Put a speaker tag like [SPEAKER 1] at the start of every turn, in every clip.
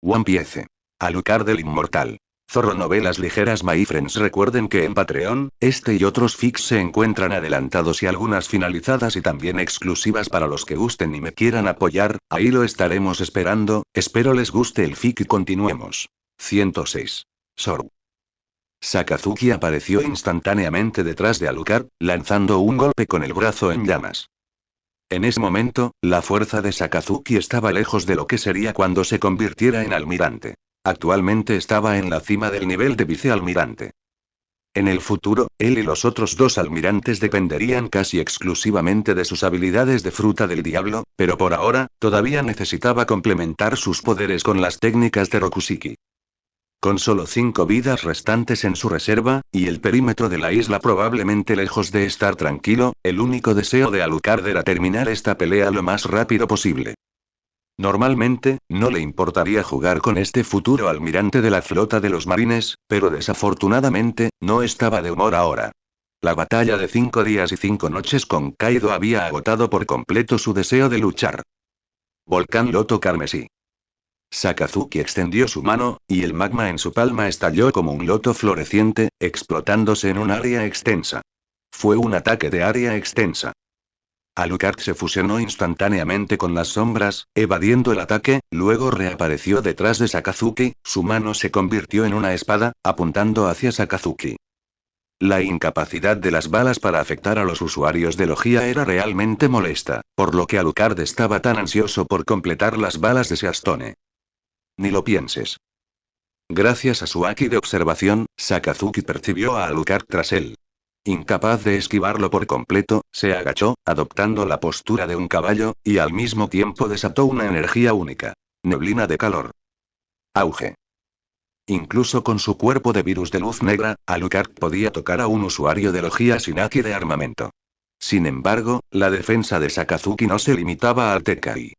[SPEAKER 1] One Piece. Alucard el Inmortal. Zorro Novelas Ligeras. My friends, recuerden que en Patreon, este y otros fics se encuentran adelantados y algunas finalizadas y también exclusivas para los que gusten y me quieran apoyar, ahí lo estaremos esperando, espero les guste el fic y continuemos. 106. Soru. Sakazuki apareció instantáneamente detrás de Alucard, lanzando un golpe con el brazo en llamas. En ese momento, la fuerza de Sakazuki estaba lejos de lo que sería cuando se convirtiera en almirante. Actualmente estaba en la cima del nivel de vicealmirante. En el futuro, él y los otros dos almirantes dependerían casi exclusivamente de sus habilidades de fruta del diablo, pero por ahora, todavía necesitaba complementar sus poderes con las técnicas de Rokushiki. Con solo 5 vidas restantes en su reserva, y el perímetro de la isla probablemente lejos de estar tranquilo, el único deseo de Alucard era terminar esta pelea lo más rápido posible. Normalmente, no le importaría jugar con este futuro almirante de la flota de los marines, pero desafortunadamente, no estaba de humor ahora. La batalla de 5 días y 5 noches con Kaido había agotado por completo su deseo de luchar. Volcán Loto Carmesí. Sakazuki extendió su mano, y el magma en su palma estalló como un loto floreciente, explotándose en un área extensa. Fue un ataque de área extensa. Alucard se fusionó instantáneamente con las sombras, evadiendo el ataque, luego reapareció detrás de Sakazuki, su mano se convirtió en una espada, apuntando hacia Sakazuki. La incapacidad de las balas para afectar a los usuarios de Logia era realmente molesta, por lo que Alucard estaba tan ansioso por completar las balas de Seastone. Ni lo pienses. Gracias a su haki de observación, Sakazuki percibió a Alucard tras él. Incapaz de esquivarlo por completo, se agachó, adoptando la postura de un caballo, y al mismo tiempo desató una energía única. Neblina de calor. Auge. Incluso con su cuerpo de virus de luz negra, Alucard podía tocar a un usuario de Logia sin haki de armamento. Sin embargo, la defensa de Sakazuki no se limitaba al Tekai.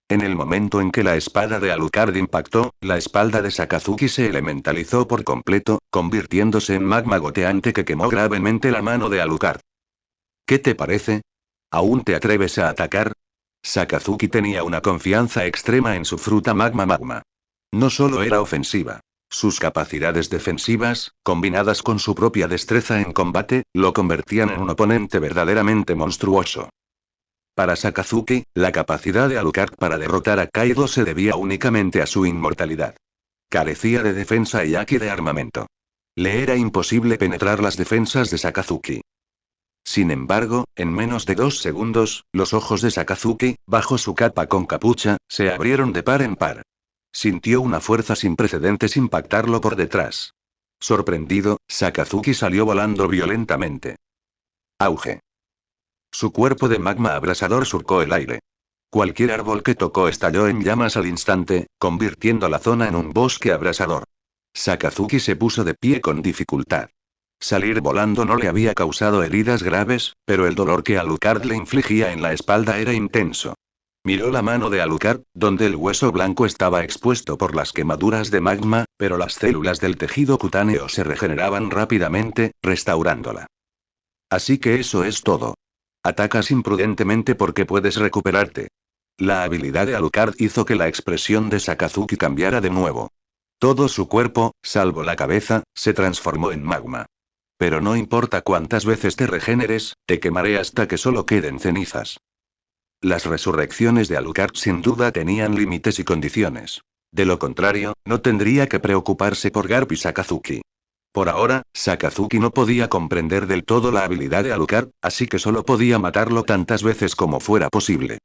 [SPEAKER 1] En el momento en que la espada de Alucard impactó, la espalda de Sakazuki se elementalizó por completo, convirtiéndose en magma goteante que quemó gravemente la mano de Alucard. ¿Qué te parece? ¿Aún te atreves a atacar? Sakazuki tenía una confianza extrema en su fruta magma. No solo era ofensiva. Sus capacidades defensivas, combinadas con su propia destreza en combate, lo convertían en un oponente verdaderamente monstruoso. Para Sakazuki, la capacidad de Alucard para derrotar a Kaido se debía únicamente a su inmortalidad. Carecía de defensa y haki de armamento. Le era imposible penetrar las defensas de Sakazuki. Sin embargo, en menos de 2 segundos, los ojos de Sakazuki, bajo su capa con capucha, se abrieron de par en par. Sintió una fuerza sin precedentes impactarlo por detrás. Sorprendido, Sakazuki salió volando violentamente. Auge. Su cuerpo de magma abrasador surcó el aire. Cualquier árbol que tocó estalló en llamas al instante, convirtiendo la zona en un bosque abrasador. Sakazuki se puso de pie con dificultad. Salir volando no le había causado heridas graves, pero el dolor que Alucard le infligía en la espalda era intenso. Miró la mano de Alucard, donde el hueso blanco estaba expuesto por las quemaduras de magma, pero las células del tejido cutáneo se regeneraban rápidamente, restaurándola. Así que eso es todo. Atacas imprudentemente porque puedes recuperarte. La habilidad de Alucard hizo que la expresión de Sakazuki cambiara de nuevo. Todo su cuerpo, salvo la cabeza, se transformó en magma. Pero no importa cuántas veces te regeneres, te quemaré hasta que solo queden cenizas. Las resurrecciones de Alucard sin duda tenían límites y condiciones. De lo contrario, no tendría que preocuparse por Garp y Sakazuki. Por ahora, Sakazuki no podía comprender del todo la habilidad de Alucard, así que solo podía matarlo tantas veces como fuera posible.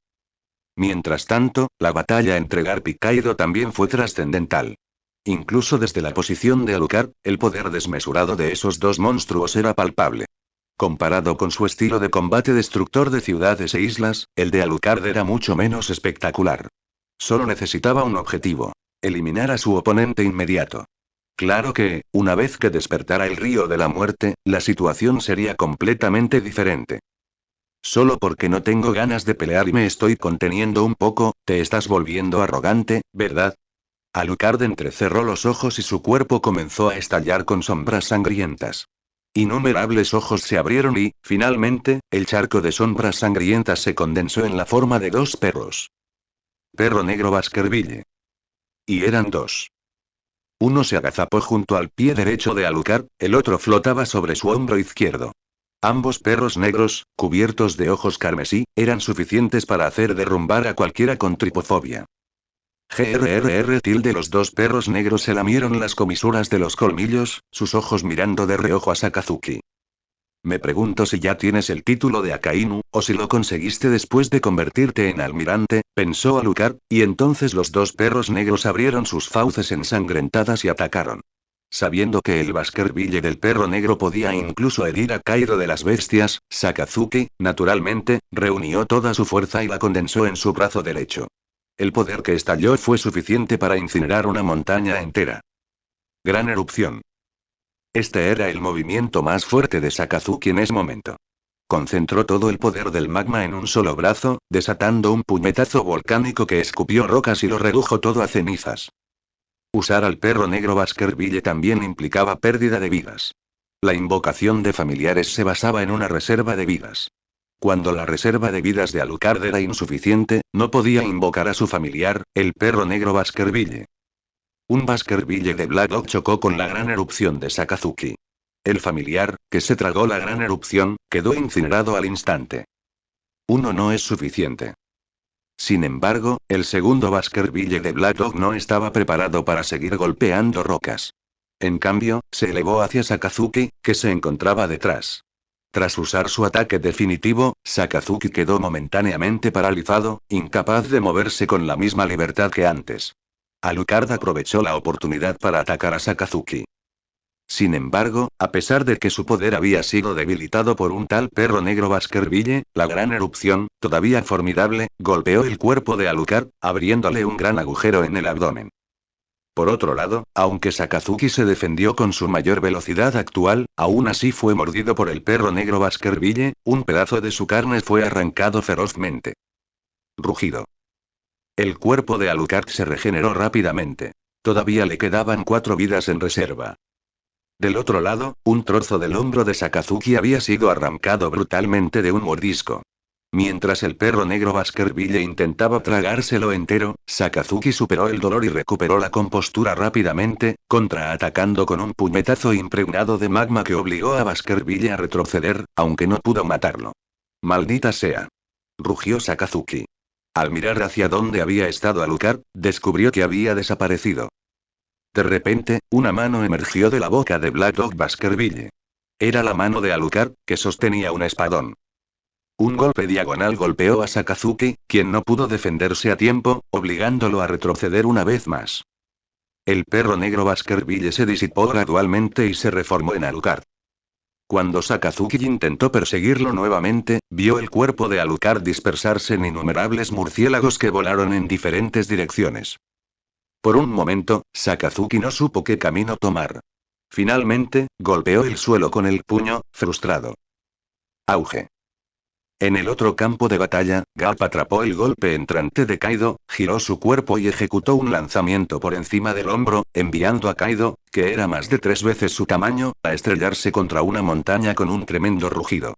[SPEAKER 1] Mientras tanto, la batalla entre Garp y Kaido también fue trascendental. Incluso desde la posición de Alucard, el poder desmesurado de esos dos monstruos era palpable. Comparado con su estilo de combate destructor de ciudades e islas, el de Alucard era mucho menos espectacular. Solo necesitaba un objetivo: eliminar a su oponente inmediato. Claro que, una vez que despertara el río de la muerte, la situación sería completamente diferente. Solo porque no tengo ganas de pelear y me estoy conteniendo un poco, te estás volviendo arrogante, ¿verdad? Alucard entrecerró los ojos y su cuerpo comenzó a estallar con sombras sangrientas. Innumerables ojos se abrieron y, finalmente, el charco de sombras sangrientas se condensó en la forma de 2 perros. Perro negro Baskerville. Y eran dos. Uno se agazapó junto al pie derecho de Alucard, el otro flotaba sobre su hombro izquierdo. Ambos perros negros, cubiertos de ojos carmesí, eran suficientes para hacer derrumbar a cualquiera con tripofobia. Los dos perros negros se lamieron las comisuras de los colmillos, sus ojos mirando de reojo a Sakazuki. Me pregunto si ya tienes el título de Akainu, o si lo conseguiste después de convertirte en almirante, pensó Alucard, y entonces los dos perros negros abrieron sus fauces ensangrentadas y atacaron. Sabiendo que el Baskerville del perro negro podía incluso herir a Kaido de las bestias, Sakazuki, naturalmente, reunió toda su fuerza y la condensó en su brazo derecho. El poder que estalló fue suficiente para incinerar una montaña entera. Gran erupción. Este era el movimiento más fuerte de Sakazuki en ese momento. Concentró todo el poder del magma en un solo brazo, desatando un puñetazo volcánico que escupió rocas y lo redujo todo a cenizas. Usar al perro negro Baskerville también implicaba pérdida de vidas. La invocación de familiares se basaba en una reserva de vidas. Cuando la reserva de vidas de Alucard era insuficiente, no podía invocar a su familiar, el perro negro Baskerville. Un Baskerville de Black Dog chocó con la gran erupción de Sakazuki. El familiar, que se tragó la gran erupción, quedó incinerado al instante. Uno no es suficiente. Sin embargo, el segundo Baskerville de Black Dog no estaba preparado para seguir golpeando rocas. En cambio, se elevó hacia Sakazuki, que se encontraba detrás. Tras usar su ataque definitivo, Sakazuki quedó momentáneamente paralizado, incapaz de moverse con la misma libertad que antes. Alucard aprovechó la oportunidad para atacar a Sakazuki. Sin embargo, a pesar de que su poder había sido debilitado por un tal perro negro Baskerville, la gran erupción, todavía formidable, golpeó el cuerpo de Alucard, abriéndole un gran agujero en el abdomen. Por otro lado, aunque Sakazuki se defendió con su mayor velocidad actual, aún así fue mordido por el perro negro Baskerville, un pedazo de su carne fue arrancado ferozmente. Rugido. El cuerpo de Alucard se regeneró rápidamente. Todavía le quedaban 4 vidas en reserva. Del otro lado, un trozo del hombro de Sakazuki había sido arrancado brutalmente de un mordisco. Mientras el perro negro Baskerville intentaba tragárselo entero, Sakazuki superó el dolor y recuperó la compostura rápidamente, contraatacando con un puñetazo impregnado de magma que obligó a Baskerville a retroceder, aunque no pudo matarlo. ¡Maldita sea! Rugió Sakazuki. Al mirar hacia donde había estado Alucard, descubrió que había desaparecido. De repente, una mano emergió de la boca de Black Dog Baskerville. Era la mano de Alucard, que sostenía un espadón. Un golpe diagonal golpeó a Sakazuki, quien no pudo defenderse a tiempo, obligándolo a retroceder una vez más. El perro negro Baskerville se disipó gradualmente y se reformó en Alucard. Cuando Sakazuki intentó perseguirlo nuevamente, vio el cuerpo de Alucard dispersarse en innumerables murciélagos que volaron en diferentes direcciones. Por un momento, Sakazuki no supo qué camino tomar. Finalmente, golpeó el suelo con el puño, frustrado. Auge. En el otro campo de batalla, Garp atrapó el golpe entrante de Kaido, giró su cuerpo y ejecutó un lanzamiento por encima del hombro, enviando a Kaido, que era más de 3 veces su tamaño, a estrellarse contra una montaña con un tremendo rugido.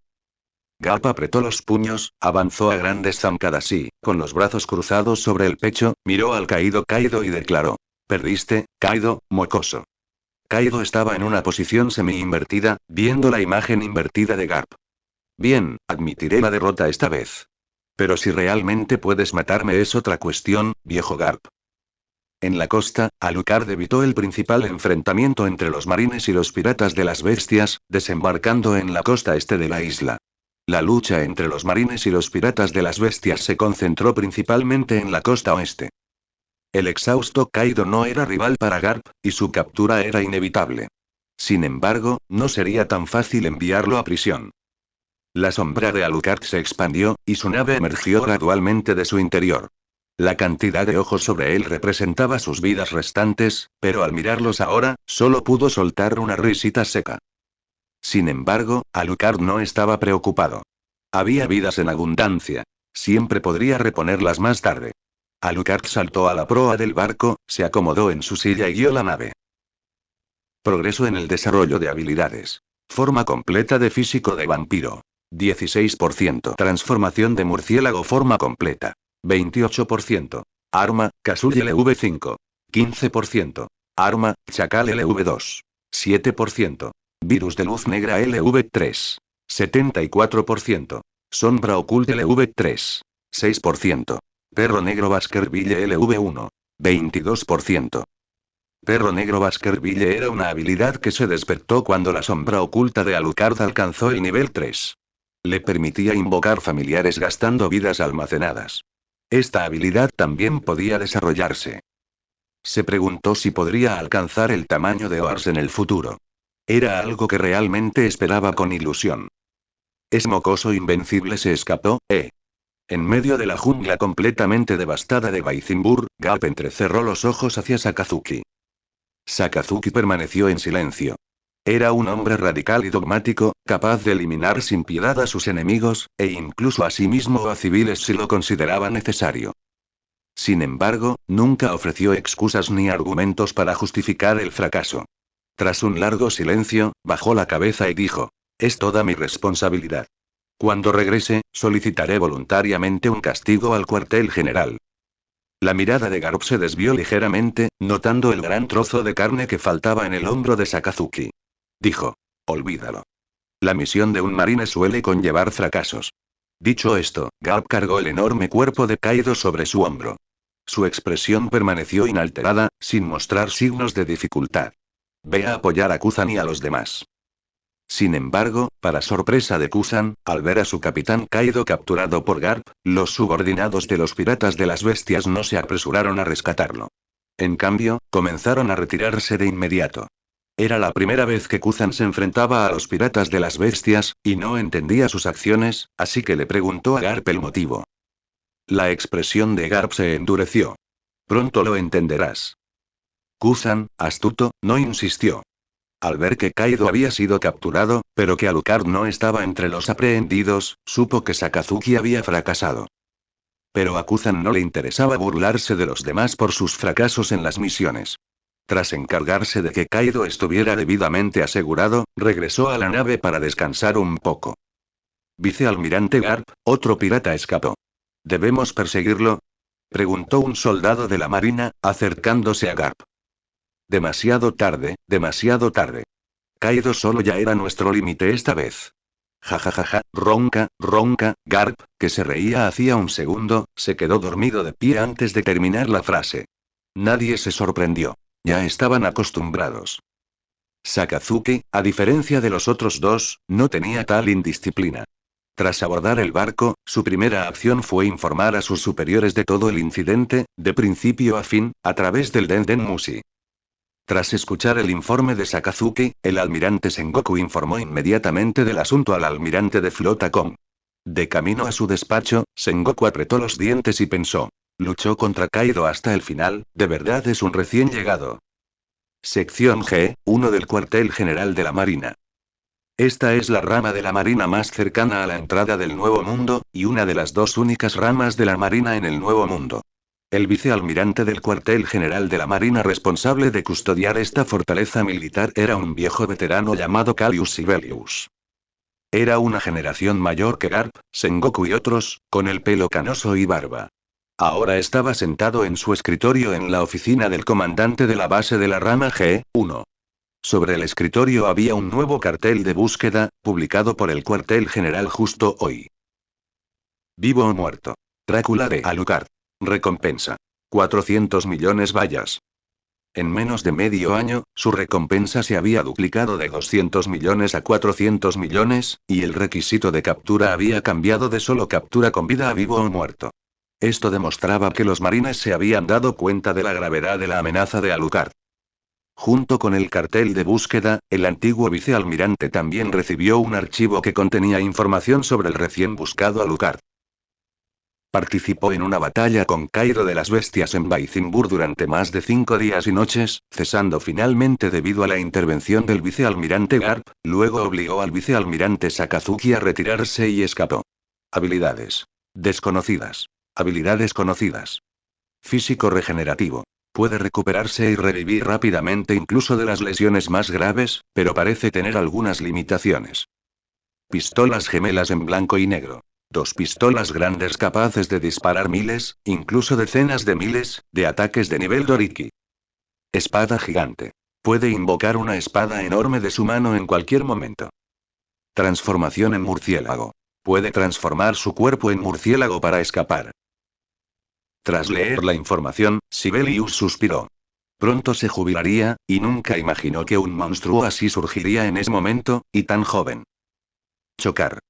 [SPEAKER 1] Garp apretó los puños, avanzó a grandes zancadas y, con los brazos cruzados sobre el pecho, miró al caído Kaido y declaró: «Perdiste, Kaido, mocoso». Kaido estaba en una posición semi-invertida, viendo la imagen invertida de Garp. «Bien, admitiré la derrota esta vez. Pero si realmente puedes matarme es otra cuestión, viejo Garp». En la costa, Alucard evitó el principal enfrentamiento entre los marines y los piratas de las bestias, desembarcando en la costa este de la isla. La lucha entre los marines y los piratas de las bestias se concentró principalmente en la costa oeste. El exhausto Kaido no era rival para Garp, y su captura era inevitable. Sin embargo, no sería tan fácil enviarlo a prisión. La sombra de Alucard se expandió, y su nave emergió gradualmente de su interior. La cantidad de ojos sobre él representaba sus vidas restantes, pero al mirarlos ahora, solo pudo soltar una risita seca. Sin embargo, Alucard no estaba preocupado. Había vidas en abundancia. Siempre podría reponerlas más tarde. Alucard saltó a la proa del barco, se acomodó en su silla y guió la nave. Progreso en el desarrollo de habilidades. Forma completa de físico de vampiro. 16%. Transformación de murciélago forma completa. 28%. Arma, Casulle LV5. 15%. Arma, Chacal LV2. 7%. Virus de luz negra LV3. 74%. Sombra oculta LV3. 6%. Perro negro Baskerville LV1. 22%. Perro negro Baskerville era una habilidad que se despertó cuando la sombra oculta de Alucard alcanzó el nivel 3. Le permitía invocar familiares gastando vidas almacenadas. Esta habilidad también podía desarrollarse. Se preguntó si podría alcanzar el tamaño de Oars en el futuro. Era algo que realmente esperaba con ilusión. Es mocoso invencible se escapó, En medio de la jungla completamente devastada de Baizimbur, Garp entrecerró los ojos hacia Sakazuki. Sakazuki permaneció en silencio. Era un hombre radical y dogmático, capaz de eliminar sin piedad a sus enemigos, e incluso a sí mismo o a civiles si lo consideraba necesario. Sin embargo, nunca ofreció excusas ni argumentos para justificar el fracaso. Tras un largo silencio, bajó la cabeza y dijo: «Es toda mi responsabilidad. Cuando regrese, solicitaré voluntariamente un castigo al cuartel general». La mirada de Garp se desvió ligeramente, notando el gran trozo de carne que faltaba en el hombro de Sakazuki. Dijo: «Olvídalo. La misión de un marine suele conllevar fracasos». Dicho esto, Garp cargó el enorme cuerpo de Kaido sobre su hombro. Su expresión permaneció inalterada, sin mostrar signos de dificultad. «Ve a apoyar a Kuzan y a los demás». Sin embargo, para sorpresa de Kuzan, al ver a su capitán Kaido capturado por Garp, los subordinados de los piratas de las bestias no se apresuraron a rescatarlo. En cambio, comenzaron a retirarse de inmediato. Era la primera vez que Kuzan se enfrentaba a los piratas de las bestias, y no entendía sus acciones, así que le preguntó a Garp el motivo. La expresión de Garp se endureció. «Pronto lo entenderás». Kuzan, astuto, no insistió. Al ver que Kaido había sido capturado, pero que Alucard no estaba entre los aprehendidos, supo que Sakazuki había fracasado. Pero a Kuzan no le interesaba burlarse de los demás por sus fracasos en las misiones. Tras encargarse de que Kaido estuviera debidamente asegurado, regresó a la nave para descansar un poco. «Vicealmirante Garp, otro pirata escapó. ¿Debemos perseguirlo?», preguntó un soldado de la marina, acercándose a Garp. «Demasiado tarde, demasiado tarde. Kaido solo ya era nuestro límite esta vez». «Jajajaja, ronca, ronca». Garp, que se reía hacía un segundo, se quedó dormido de pie antes de terminar la frase. Nadie se sorprendió. Ya estaban acostumbrados. Sakazuki, a diferencia de los otros dos, no tenía tal indisciplina. Tras abordar el barco, su primera acción fue informar a sus superiores de todo el incidente, de principio a fin, a través del Denden Mushi. Tras escuchar el informe de Sakazuki, el almirante Sengoku informó inmediatamente del asunto al almirante de flota Kong. De camino a su despacho, Sengoku apretó los dientes y pensó: «Luchó contra Kaido hasta el final, de verdad es un recién llegado». Sección G1 del cuartel general de la Marina. Esta es la rama de la Marina más cercana a la entrada del Nuevo Mundo, y una de las dos únicas ramas de la Marina en el Nuevo Mundo. El vicealmirante del cuartel general de la Marina responsable de custodiar esta fortaleza militar era un viejo veterano llamado Callius Sibelius. Era una generación mayor que Garp, Sengoku y otros, con el pelo canoso y barba. Ahora estaba sentado en su escritorio en la oficina del comandante de la base de la rama G1. Sobre el escritorio había un nuevo cartel de búsqueda, publicado por el cuartel general justo hoy. «Vivo o muerto. Drácula de Alucard. Recompensa: 400 millones vallas». En menos de medio año, su recompensa se había duplicado de 200 millones a 400 millones, y el requisito de captura había cambiado de solo captura con vida a vivo o muerto. Esto demostraba que los marines se habían dado cuenta de la gravedad de la amenaza de Alucard. Junto con el cartel de búsqueda, el antiguo vicealmirante también recibió un archivo que contenía información sobre el recién buscado Alucard. Participó en una batalla con Kaido de las Bestias en Baizimbur durante más de 5 días y noches, cesando finalmente debido a la intervención del vicealmirante Garp, luego obligó al vicealmirante Sakazuki a retirarse y escapó. Habilidades: desconocidas. Habilidades conocidas. Físico regenerativo. Puede recuperarse y revivir rápidamente incluso de las lesiones más graves, pero parece tener algunas limitaciones. Pistolas gemelas en blanco y negro. 2 pistolas grandes capaces de disparar miles, incluso decenas de miles, de ataques de nivel Doriki. Espada gigante. Puede invocar una espada enorme de su mano en cualquier momento. Transformación en murciélago. Puede transformar su cuerpo en murciélago para escapar. Tras leer la información, Sibelius suspiró. Pronto se jubilaría, y nunca imaginó que un monstruo así surgiría en ese momento, y tan joven. Chocar.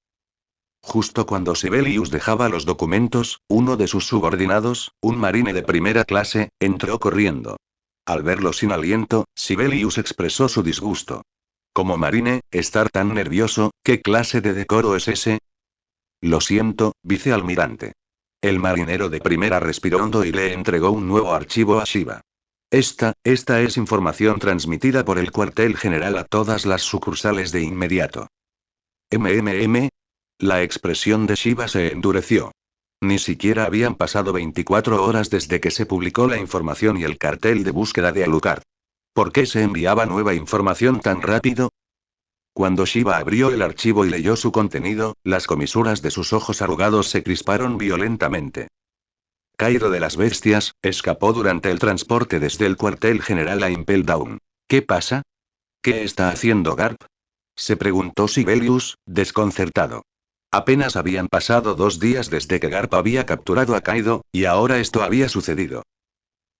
[SPEAKER 1] Justo cuando Sibelius dejaba los documentos, uno de sus subordinados, un marine de primera clase, entró corriendo. Al verlo sin aliento, Sibelius expresó su disgusto. Como marine, estar tan nervioso, ¿qué clase de decoro es ese? Lo siento, vicealmirante. El marinero de primera respiró hondo y le entregó un nuevo archivo a Shiva. Esta es información transmitida por el cuartel general a todas las sucursales de inmediato. La expresión de Shiva se endureció. Ni siquiera habían pasado 24 horas desde que se publicó la información y el cartel de búsqueda de Alucard. ¿Por qué se enviaba nueva información tan rápido? Cuando Shiva abrió el archivo y leyó su contenido, las comisuras de sus ojos arrugados se crisparon violentamente. Cairo de las Bestias, escapó durante el transporte desde el cuartel general a Impel Down. ¿Qué pasa? ¿Qué está haciendo Garp? Se preguntó Sibelius, desconcertado. Apenas habían pasado 2 días desde que Garp había capturado a Kaido, y ahora esto había sucedido.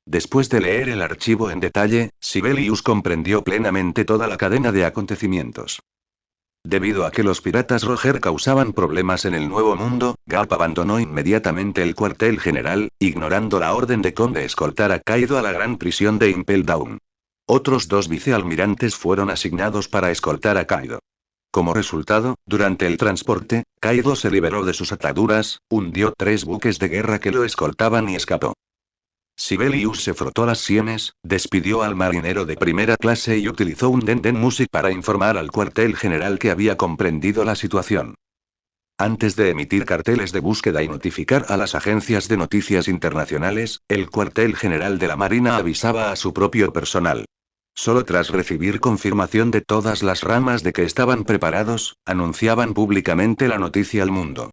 [SPEAKER 1] Después de leer el archivo en detalle, Sibelius comprendió plenamente toda la cadena de acontecimientos. Debido a que los piratas Roger causaban problemas en el Nuevo Mundo, Garp abandonó inmediatamente el cuartel general, ignorando la orden de Kong de escoltar a Kaido a la gran prisión de Impel Down. Otros 2 vicealmirantes fueron asignados para escoltar a Kaido. Como resultado, durante el transporte, Kaido se liberó de sus ataduras, hundió 3 buques de guerra que lo escoltaban y escapó. Sibelius se frotó las sienes, despidió al marinero de primera clase y utilizó un Den Music para informar al cuartel general que había comprendido la situación. Antes de emitir carteles de búsqueda y notificar a las agencias de noticias internacionales, el cuartel general de la Marina avisaba a su propio personal. Solo tras recibir confirmación de todas las ramas de que estaban preparados, anunciaban públicamente la noticia al mundo.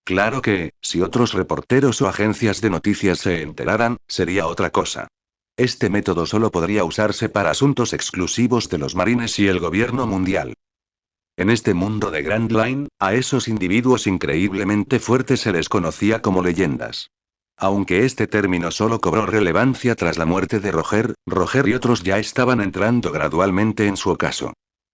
[SPEAKER 1] Claro que, si otros reporteros o agencias de noticias se enteraran, sería otra cosa. Este método solo podría usarse para asuntos exclusivos de los marines y el gobierno mundial. En este mundo de Grand Line, a esos individuos increíblemente fuertes se les conocía como leyendas. Aunque este término solo cobró relevancia tras la muerte de Roger, Roger y otros ya estaban entrando gradualmente en su ocaso.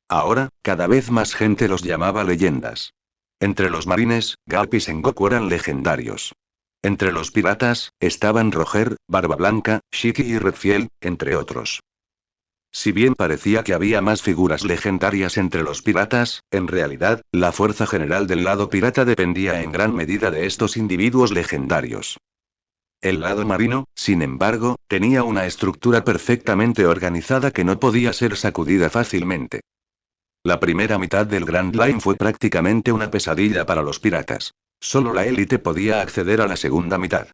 [SPEAKER 1] Ahora, cada vez más gente los llamaba leyendas. Entre los marines, Garp y Sengoku eran legendarios. Entre los piratas, estaban Roger, Barba Blanca, Shiki y Redfield, entre otros. Si bien parecía que había más figuras legendarias entre los piratas, en realidad, la fuerza general del lado pirata dependía en gran medida de estos individuos legendarios. El lado marino, sin embargo, tenía una estructura perfectamente organizada que no podía ser sacudida fácilmente. La primera mitad del Grand Line fue prácticamente una pesadilla para los piratas. Solo la élite podía acceder a la segunda mitad.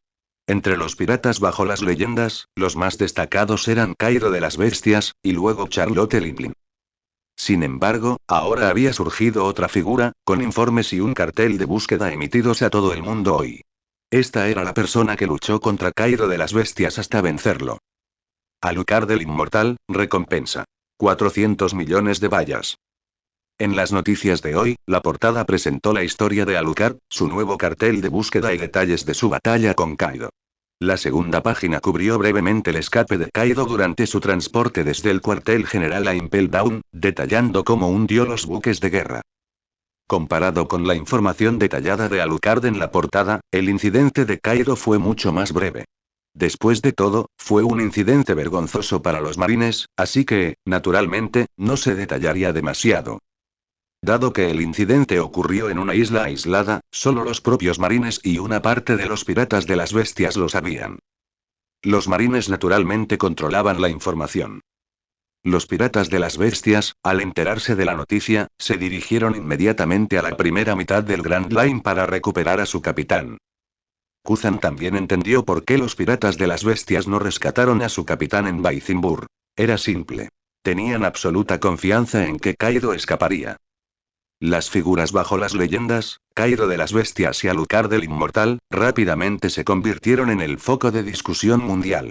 [SPEAKER 1] Entre los piratas bajo las leyendas, los más destacados eran Cairo de las Bestias, y luego Charlotte Linglin. Sin embargo, ahora había surgido otra figura, con informes y un cartel de búsqueda emitidos a todo el mundo hoy. Esta era la persona que luchó contra Cairo de las Bestias hasta vencerlo. Alucard el Inmortal, recompensa. 400 millones de bayas. En las noticias de hoy, la portada presentó la historia de Alucard, su nuevo cartel de búsqueda y detalles de su batalla con Kaido. La segunda página cubrió brevemente el escape de Kaido durante su transporte desde el cuartel general a Impel Down, detallando cómo hundió los buques de guerra. Comparado con la información detallada de Alucard en la portada, el incidente de Kaido fue mucho más breve. Después de todo, fue un incidente vergonzoso para los marines, así que, naturalmente, no se detallaría demasiado. Dado que el incidente ocurrió en una isla aislada, solo los propios marines y una parte de los piratas de las bestias lo sabían. Los marines naturalmente controlaban la información. Los piratas de las bestias, al enterarse de la noticia, se dirigieron inmediatamente a la primera mitad del Grand Line para recuperar a su capitán. Kuzan también entendió por qué los piratas de las bestias no rescataron a su capitán en Baizimbur. Era simple. Tenían absoluta confianza en que Kaido escaparía. Las figuras bajo las leyendas, Cairo de las Bestias y Alucard el Inmortal, rápidamente se convirtieron en el foco de discusión mundial.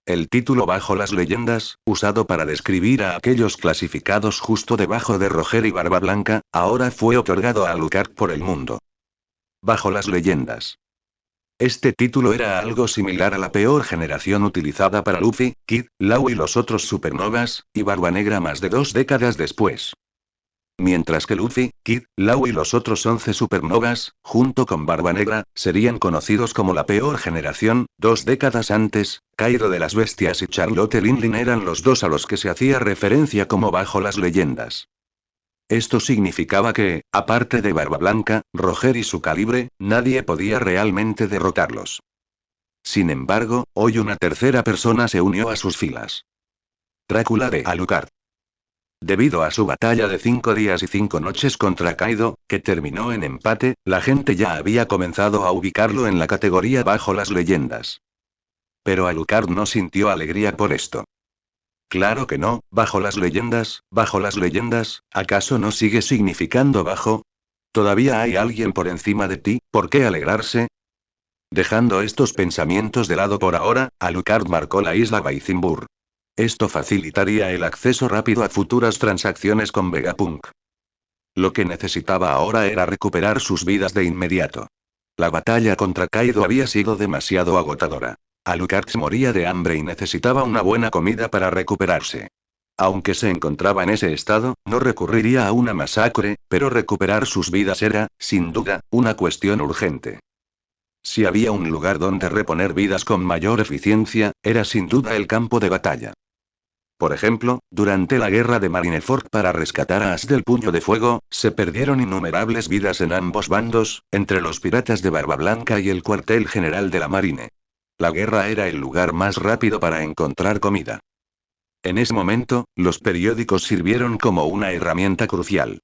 [SPEAKER 1] El título Bajo las leyendas, usado para describir a aquellos clasificados justo debajo de Roger y Barba Blanca, ahora fue otorgado a Alucard por el mundo. Bajo las leyendas. Este título era algo similar a la peor generación utilizada para Luffy, Kid, Law y los otros supernovas, y Barba Negra más de 2 décadas después. Mientras que Luffy, Kid, Law y los otros 11 supernovas, junto con Barba Negra, serían conocidos como la peor generación, 2 décadas antes, Kaido de las Bestias y Charlotte Linlin eran los dos a los que se hacía referencia como bajo las leyendas. Esto significaba que, aparte de Barba Blanca, Roger y su calibre, nadie podía realmente derrotarlos. Sin embargo, hoy una tercera persona se unió a sus filas. Drácula de Alucard. Debido a su batalla de 5 días y 5 noches contra Kaido, que terminó en empate, la gente ya había comenzado a ubicarlo en la categoría bajo las leyendas. Pero Alucard no sintió alegría por esto. Claro que no, bajo las leyendas, ¿acaso no sigue significando bajo? ¿Todavía hay alguien por encima de ti, por qué alegrarse? Dejando estos pensamientos de lado por ahora, Alucard marcó la isla Baizimbur. Esto facilitaría el acceso rápido a futuras transacciones con Vegapunk. Lo que necesitaba ahora era recuperar sus vidas de inmediato. La batalla contra Kaido había sido demasiado agotadora. Alucard moría de hambre y necesitaba una buena comida para recuperarse. Aunque se encontraba en ese estado, no recurriría a una masacre, pero recuperar sus vidas era, sin duda, una cuestión urgente. Si había un lugar donde reponer vidas con mayor eficiencia, era sin duda el campo de batalla. Por ejemplo, durante la guerra de Marineford para rescatar a Ash del Puño de Fuego, se perdieron innumerables vidas en ambos bandos, entre los piratas de Barba Blanca y el cuartel general de la Marine. La guerra era el lugar más rápido para encontrar comida. En ese momento, los periódicos sirvieron como una herramienta crucial.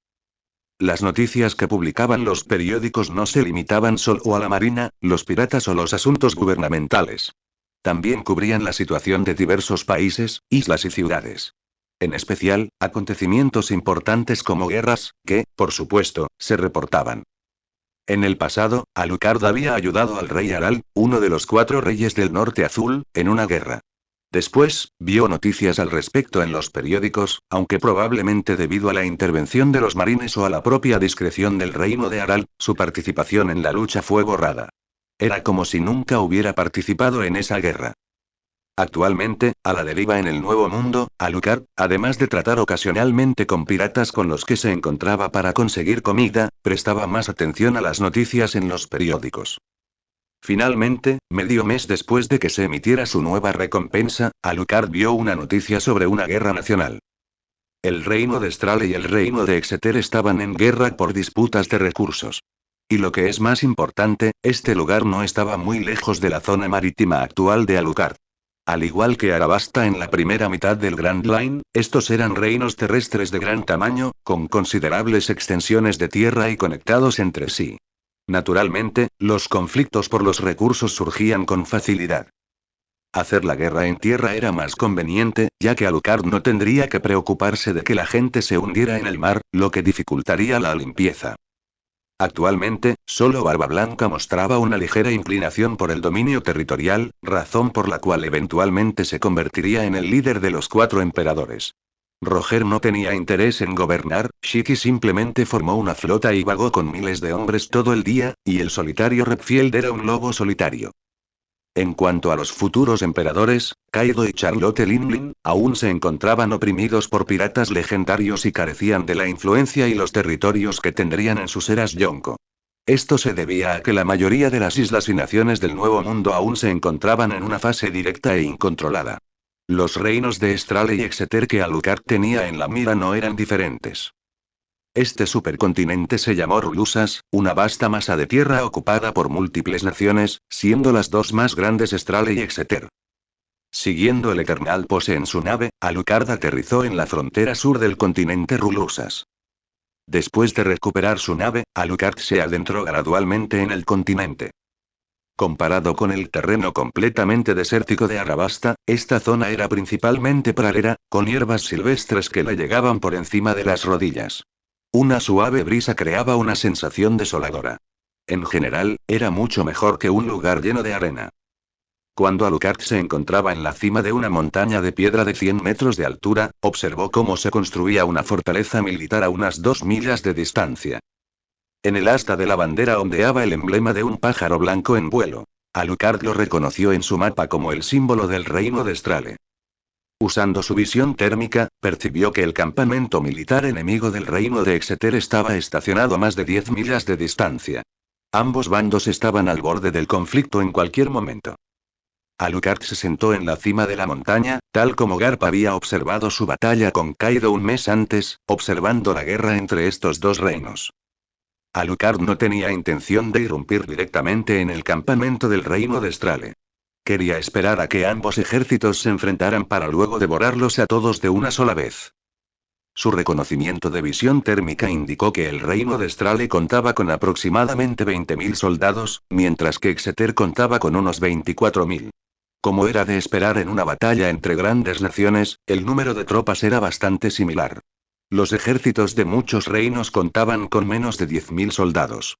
[SPEAKER 1] Las noticias que publicaban los periódicos no se limitaban solo a la marina, los piratas o los asuntos gubernamentales. También cubrían la situación de diversos países, islas y ciudades. En especial, acontecimientos importantes como guerras, que, por supuesto, se reportaban. En el pasado, Alucard había ayudado al rey Aral, uno de los 4 reyes del Norte Azul, en una guerra. Después, vio noticias al respecto en los periódicos, aunque probablemente debido a la intervención de los marines o a la propia discreción del reino de Aral, su participación en la lucha fue borrada. Era como si nunca hubiera participado en esa guerra. Actualmente, a la deriva en el Nuevo Mundo, Alucard, además de tratar ocasionalmente con piratas con los que se encontraba para conseguir comida, prestaba más atención a las noticias en los periódicos. Finalmente, medio mes después de que se emitiera su nueva recompensa, Alucard vio una noticia sobre una guerra nacional. El reino de Strale y el reino de Exeter estaban en guerra por disputas de recursos. Y lo que es más importante, este lugar no estaba muy lejos de la zona marítima actual de Alucard. Al igual que Arabasta en la primera mitad del Grand Line, estos eran reinos terrestres de gran tamaño, con considerables extensiones de tierra y conectados entre sí. Naturalmente, los conflictos por los recursos surgían con facilidad. Hacer la guerra en tierra era más conveniente, ya que Alucard no tendría que preocuparse de que la gente se hundiera en el mar, lo que dificultaría la limpieza. Actualmente, solo Barba Blanca mostraba una ligera inclinación por el dominio territorial, razón por la cual eventualmente se convertiría en el líder de los 4 emperadores. Roger no tenía interés en gobernar, Shiki simplemente formó una flota y vagó con miles de hombres todo el día, y el solitario Redfield era un lobo solitario. En cuanto a los futuros emperadores, Kaido y Charlotte Linlin, aún se encontraban oprimidos por piratas legendarios y carecían de la influencia y los territorios que tendrían en sus eras Yonko. Esto se debía a que la mayoría de las islas y naciones del Nuevo Mundo aún se encontraban en una fase directa e incontrolada. Los reinos de Strale y Exeter que Alucard tenía en la mira no eran diferentes. Este supercontinente se llamó Rulusas, una vasta masa de tierra ocupada por múltiples naciones, siendo las 2 más grandes Strale y Exeter. Siguiendo el Eternal Pose en su nave, Alucard aterrizó en la frontera sur del continente Rulusas. Después de recuperar su nave, Alucard se adentró gradualmente en el continente. Comparado con el terreno completamente desértico de Arabasta, esta zona era principalmente pradera, con hierbas silvestres que le llegaban por encima de las rodillas. Una suave brisa creaba una sensación desoladora. En general, era mucho mejor que un lugar lleno de arena. Cuando Alucard se encontraba en la cima de una montaña de piedra de 100 metros de altura, observó cómo se construía una fortaleza militar a unas 2 millas de distancia. En el asta de la bandera ondeaba el emblema de un pájaro blanco en vuelo. Alucard lo reconoció en su mapa como el símbolo del reino de Strale. Usando su visión térmica, percibió que el campamento militar enemigo del reino de Exeter estaba estacionado a más de 10 millas de distancia. Ambos bandos estaban al borde del conflicto en cualquier momento. Alucard se sentó en la cima de la montaña, tal como Garp había observado su batalla con Kaido un mes antes, observando la guerra entre estos dos reinos. Alucard no tenía intención de irrumpir directamente en el campamento del reino de Strale. Quería esperar a que ambos ejércitos se enfrentaran para luego devorarlos a todos de una sola vez. Su reconocimiento de visión térmica indicó que el reino de Strale contaba con aproximadamente 20.000 soldados, mientras que Exeter contaba con unos 24.000. Como era de esperar en una batalla entre grandes naciones, el número de tropas era bastante similar. Los ejércitos de muchos reinos contaban con menos de 10.000 soldados.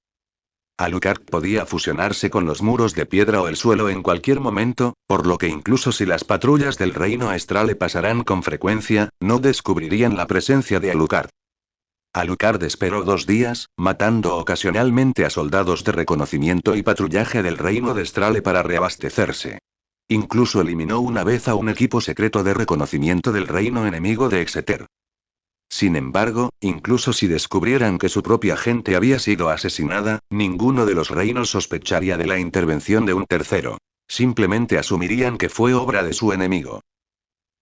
[SPEAKER 1] Alucard podía fusionarse con los muros de piedra o el suelo en cualquier momento, por lo que incluso si las patrullas del reino Strale pasaran con frecuencia, no descubrirían la presencia de Alucard. Alucard esperó 2 días, matando ocasionalmente a soldados de reconocimiento y patrullaje del reino de Strale para reabastecerse. Incluso eliminó una vez a un equipo secreto de reconocimiento del reino enemigo de Exeter. Sin embargo, incluso si descubrieran que su propia gente había sido asesinada, ninguno de los reinos sospecharía de la intervención de un tercero. Simplemente asumirían que fue obra de su enemigo.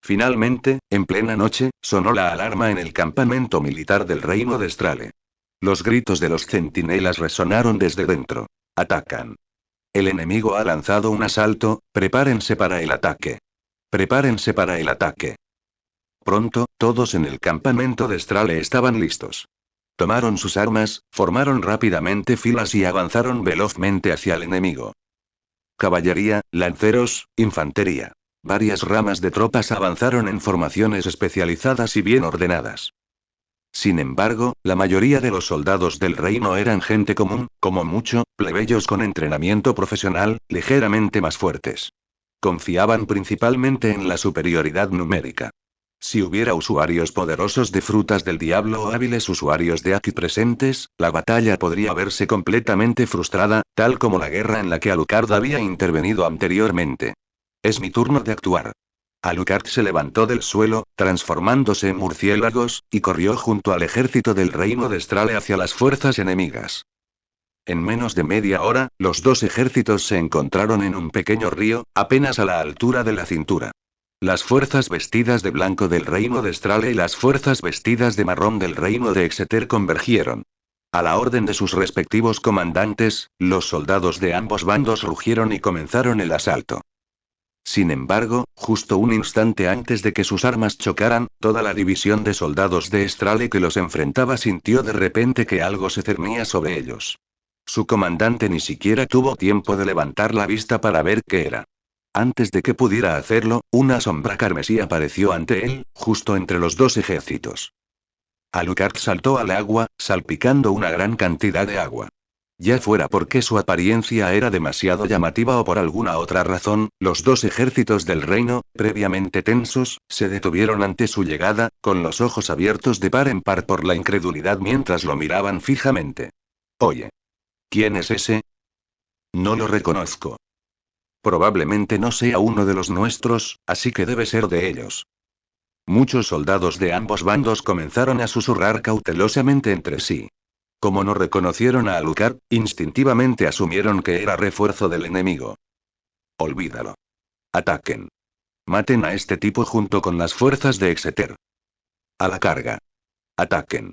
[SPEAKER 1] Finalmente, en plena noche, sonó la alarma en el campamento militar del reino de Strale. Los gritos de los centinelas resonaron desde dentro. Atacan. El enemigo ha lanzado un asalto, prepárense para el ataque. Prepárense para el ataque. Pronto, todos en el campamento de Strale estaban listos. Tomaron sus armas, formaron rápidamente filas y avanzaron velozmente hacia el enemigo. Caballería, lanceros, infantería. Varias ramas de tropas avanzaron en formaciones especializadas y bien ordenadas. Sin embargo, la mayoría de los soldados del reino eran gente común, como mucho, plebeyos con entrenamiento profesional, ligeramente más fuertes. Confiaban principalmente en la superioridad numérica. Si hubiera usuarios poderosos de frutas del diablo o hábiles usuarios de Aki presentes, la batalla podría verse completamente frustrada, tal como la guerra en la que Alucard había intervenido anteriormente. Es mi turno de actuar. Alucard se levantó del suelo, transformándose en murciélagos, y corrió junto al ejército del reino de Strale hacia las fuerzas enemigas. En menos de media hora, los dos ejércitos se encontraron en un pequeño río, apenas a la altura de la cintura. Las fuerzas vestidas de blanco del reino de Strale y las fuerzas vestidas de marrón del reino de Exeter convergieron. A la orden de sus respectivos comandantes, los soldados de ambos bandos rugieron y comenzaron el asalto. Sin embargo, justo un instante antes de que sus armas chocaran, toda la división de soldados de Strale que los enfrentaba sintió de repente que algo se cernía sobre ellos. Su comandante ni siquiera tuvo tiempo de levantar la vista para ver qué era. Antes de que pudiera hacerlo, una sombra carmesí apareció ante él, justo entre los dos ejércitos. Alucard saltó al agua, salpicando una gran cantidad de agua. Ya fuera porque su apariencia era demasiado llamativa o por alguna otra razón, los dos ejércitos del reino, previamente tensos, se detuvieron ante su llegada, con los ojos abiertos de par en par por la incredulidad mientras lo miraban fijamente. Oye. ¿Quién es ese? No lo reconozco. Probablemente no sea uno de los nuestros, así que debe ser de ellos. Muchos soldados de ambos bandos comenzaron a susurrar cautelosamente entre sí. Como no reconocieron a Alucard, instintivamente asumieron que era refuerzo del enemigo. Olvídalo. Ataquen. Maten a este tipo junto con las fuerzas de Exeter. A la carga. Ataquen.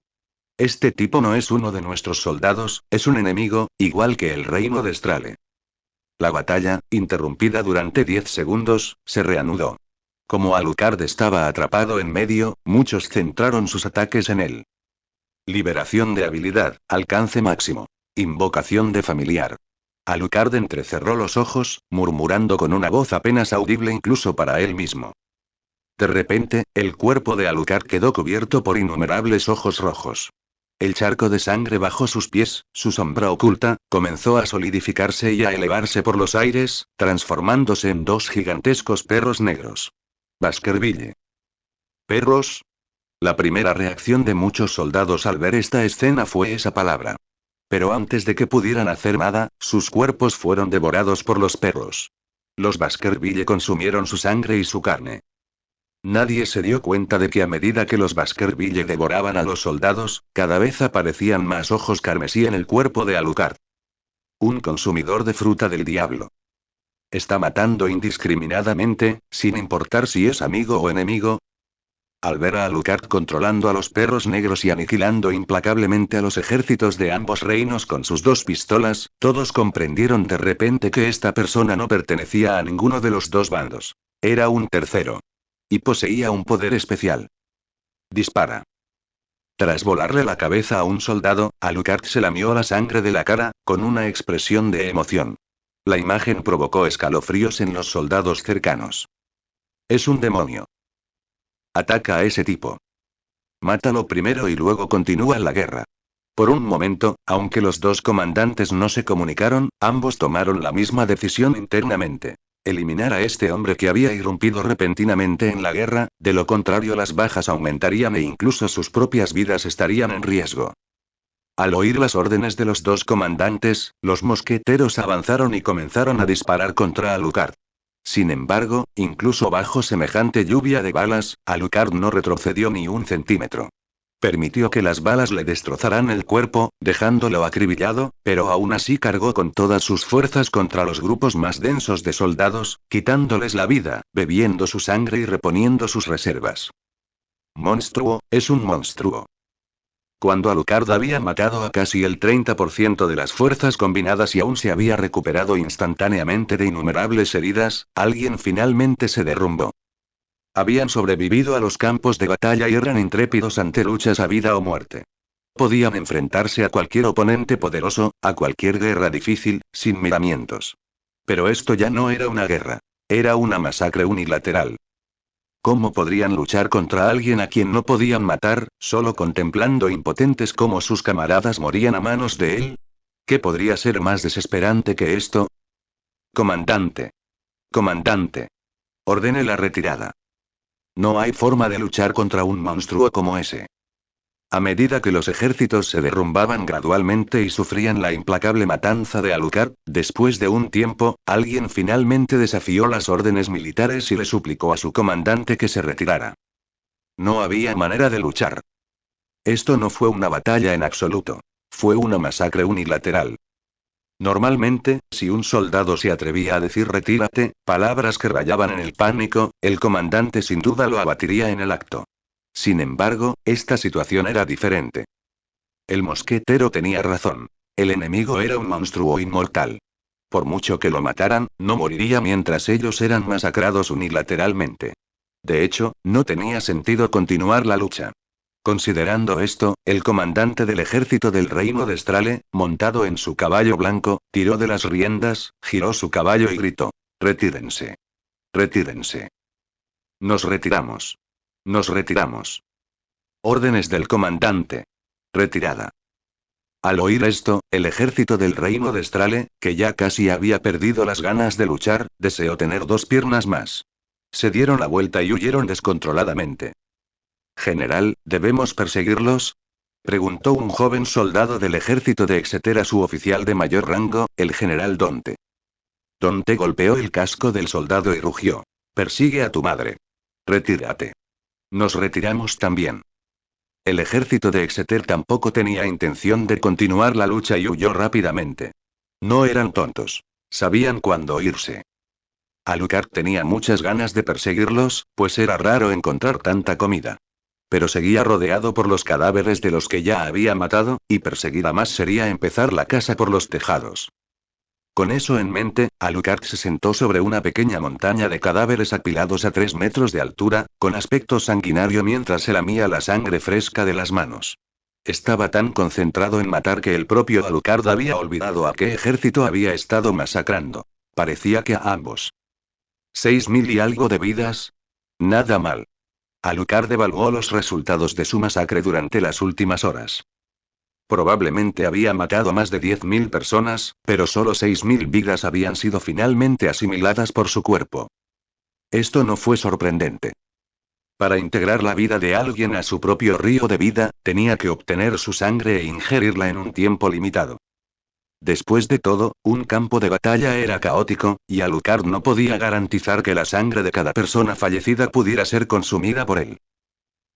[SPEAKER 1] Este tipo no es uno de nuestros soldados, es un enemigo, igual que el reino de Strale. La batalla, interrumpida durante 10 segundos, se reanudó. Como Alucard estaba atrapado en medio, muchos centraron sus ataques en él. Liberación de habilidad, alcance máximo. Invocación de familiar. Alucard entrecerró los ojos, murmurando con una voz apenas audible incluso para él mismo. De repente, el cuerpo de Alucard quedó cubierto por innumerables ojos rojos. El charco de sangre bajo sus pies, su sombra oculta, comenzó a solidificarse y a elevarse por los aires, transformándose en dos gigantescos perros negros. Baskerville. ¿Perros? La primera reacción de muchos soldados al ver esta escena fue esa palabra. Pero antes de que pudieran hacer nada, sus cuerpos fueron devorados por los perros. Los Baskerville consumieron su sangre y su carne. Nadie se dio cuenta de que a medida que los Baskerville devoraban a los soldados, cada vez aparecían más ojos carmesí en el cuerpo de Alucard. Un consumidor de fruta del diablo. Está matando indiscriminadamente, sin importar si es amigo o enemigo. Al ver a Alucard controlando a los perros negros y aniquilando implacablemente a los ejércitos de ambos reinos con sus dos pistolas, todos comprendieron de repente que esta persona no pertenecía a ninguno de los dos bandos. Era un tercero. Y poseía un poder especial. Dispara. Tras volarle la cabeza a un soldado, Alucard se lamió la sangre de la cara, con una expresión de emoción. La imagen provocó escalofríos en los soldados cercanos. Es un demonio. Ataca a ese tipo. Mátalo primero y luego continúa la guerra. Por un momento, aunque los dos comandantes no se comunicaron, ambos tomaron la misma decisión internamente. Eliminar a este hombre que había irrumpido repentinamente en la guerra, de lo contrario las bajas aumentarían e incluso sus propias vidas estarían en riesgo. Al oír las órdenes de los dos comandantes, los mosqueteros avanzaron y comenzaron a disparar contra Alucard. Sin embargo, incluso bajo semejante lluvia de balas, Alucard no retrocedió ni un centímetro. Permitió que las balas le destrozaran el cuerpo, dejándolo acribillado, pero aún así cargó con todas sus fuerzas contra los grupos más densos de soldados, quitándoles la vida, bebiendo su sangre y reponiendo sus reservas. Monstruo, es un monstruo. Cuando Alucard había matado a casi el 30% de las fuerzas combinadas y aún se había recuperado instantáneamente de innumerables heridas, alguien finalmente se derrumbó. Habían sobrevivido a los campos de batalla y eran intrépidos ante luchas a vida o muerte. Podían enfrentarse a cualquier oponente poderoso, a cualquier guerra difícil, sin miramientos. Pero esto ya no era una guerra. Era una masacre unilateral. ¿Cómo podrían luchar contra alguien a quien no podían matar, solo contemplando impotentes cómo sus camaradas morían a manos de él? ¿Qué podría ser más desesperante que esto? Comandante. Comandante. Ordene la retirada. No hay forma de luchar contra un monstruo como ese. A medida que los ejércitos se derrumbaban gradualmente y sufrían la implacable matanza de Alucard, después de un tiempo, alguien finalmente desafió las órdenes militares y le suplicó a su comandante que se retirara. No había manera de luchar. Esto no fue una batalla en absoluto. Fue una masacre unilateral. Normalmente, si un soldado se atrevía a decir retírate, palabras que rayaban en el pánico, el comandante sin duda lo abatiría en el acto. Sin embargo, esta situación era diferente. El mosquetero tenía razón. El enemigo era un monstruo inmortal. Por mucho que lo mataran, no moriría mientras ellos eran masacrados unilateralmente. De hecho, no tenía sentido continuar la lucha. Considerando esto, el comandante del ejército del reino de Strale, montado en su caballo blanco, tiró de las riendas, giró su caballo y gritó: «Retírense. Retírense. Nos retiramos. Nos retiramos». Órdenes del comandante. Retirada. Al oír esto, el ejército del reino de Strale, que ya casi había perdido las ganas de luchar, deseó tener dos piernas más. Se dieron la vuelta y huyeron descontroladamente. «General, ¿debemos perseguirlos?», preguntó un joven soldado del ejército de Exeter a su oficial de mayor rango, el general Donte. Donte golpeó el casco del soldado y rugió: «Persigue a tu madre. Retírate. Nos retiramos también». El ejército de Exeter tampoco tenía intención de continuar la lucha y huyó rápidamente. No eran tontos. Sabían cuándo irse. Alucard tenía muchas ganas de perseguirlos, pues era raro encontrar tanta comida. Pero seguía rodeado por los cadáveres de los que ya había matado, y perseguir a más sería empezar la casa por los tejados. Con eso en mente, Alucard se sentó sobre una pequeña montaña de cadáveres apilados a 3 metros de altura, con aspecto sanguinario mientras se lamía la sangre fresca de las manos. Estaba tan concentrado en matar que el propio Alucard había olvidado a qué ejército había estado masacrando. Parecía que a ambos. 6.000 y algo de vidas. Nada mal. Alucard evaluó los resultados de su masacre durante las últimas horas. Probablemente había matado a más de 10.000 personas, pero solo 6.000 vidas habían sido finalmente asimiladas por su cuerpo. Esto no fue sorprendente. Para integrar la vida de alguien a su propio río de vida, tenía que obtener su sangre e ingerirla en un tiempo limitado. Después de todo, un campo de batalla era caótico, y Alucard no podía garantizar que la sangre de cada persona fallecida pudiera ser consumida por él.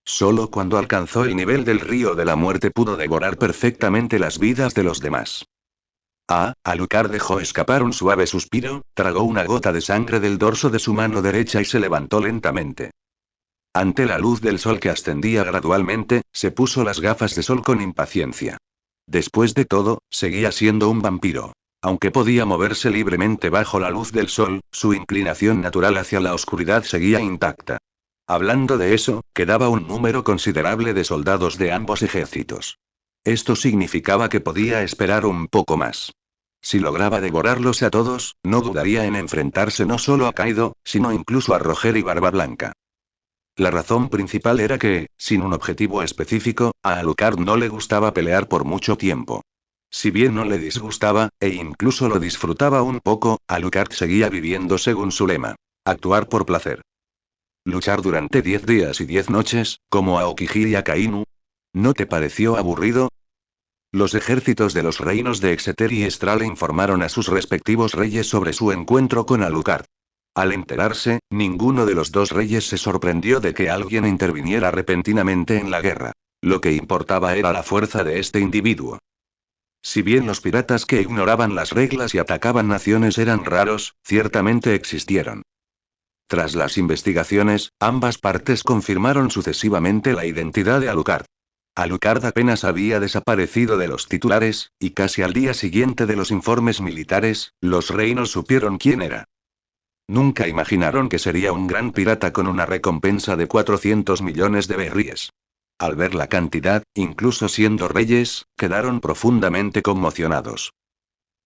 [SPEAKER 1] Solo cuando alcanzó el nivel del río de la muerte pudo devorar perfectamente las vidas de los demás. Alucard dejó escapar un suave suspiro, tragó una gota de sangre del dorso de su mano derecha y se levantó lentamente. Ante la luz del sol que ascendía gradualmente, se puso las gafas de sol con impaciencia. Después de todo, seguía siendo un vampiro. Aunque podía moverse libremente bajo la luz del sol, su inclinación natural hacia la oscuridad seguía intacta. Hablando de eso, quedaba un número considerable de soldados de ambos ejércitos. Esto significaba que podía esperar un poco más. Si lograba devorarlos a todos, no dudaría en enfrentarse no solo a Kaido, sino incluso a Roger y Barba Blanca. La razón principal era que, sin un objetivo específico, a Alucard no le gustaba pelear por mucho tiempo. Si bien no le disgustaba, e incluso lo disfrutaba un poco, Alucard seguía viviendo según su lema: actuar por placer. Luchar durante 10 días y 10 noches, como a Aokiji y Akainu. ¿No te pareció aburrido? Los ejércitos de los reinos de Exeter y Estral informaron a sus respectivos reyes sobre su encuentro con Alucard. Al enterarse, ninguno de los dos reyes se sorprendió de que alguien interviniera repentinamente en la guerra. Lo que importaba era la fuerza de este individuo. Si bien los piratas que ignoraban las reglas y atacaban naciones eran raros, ciertamente existieron. Tras las investigaciones, ambas partes confirmaron sucesivamente la identidad de Alucard. Alucard apenas había desaparecido de los titulares, y casi al día siguiente de los informes militares, los reinos supieron quién era. Nunca imaginaron que sería un gran pirata con una recompensa de 400 millones de berríes. Al ver la cantidad, incluso siendo reyes, quedaron profundamente conmocionados.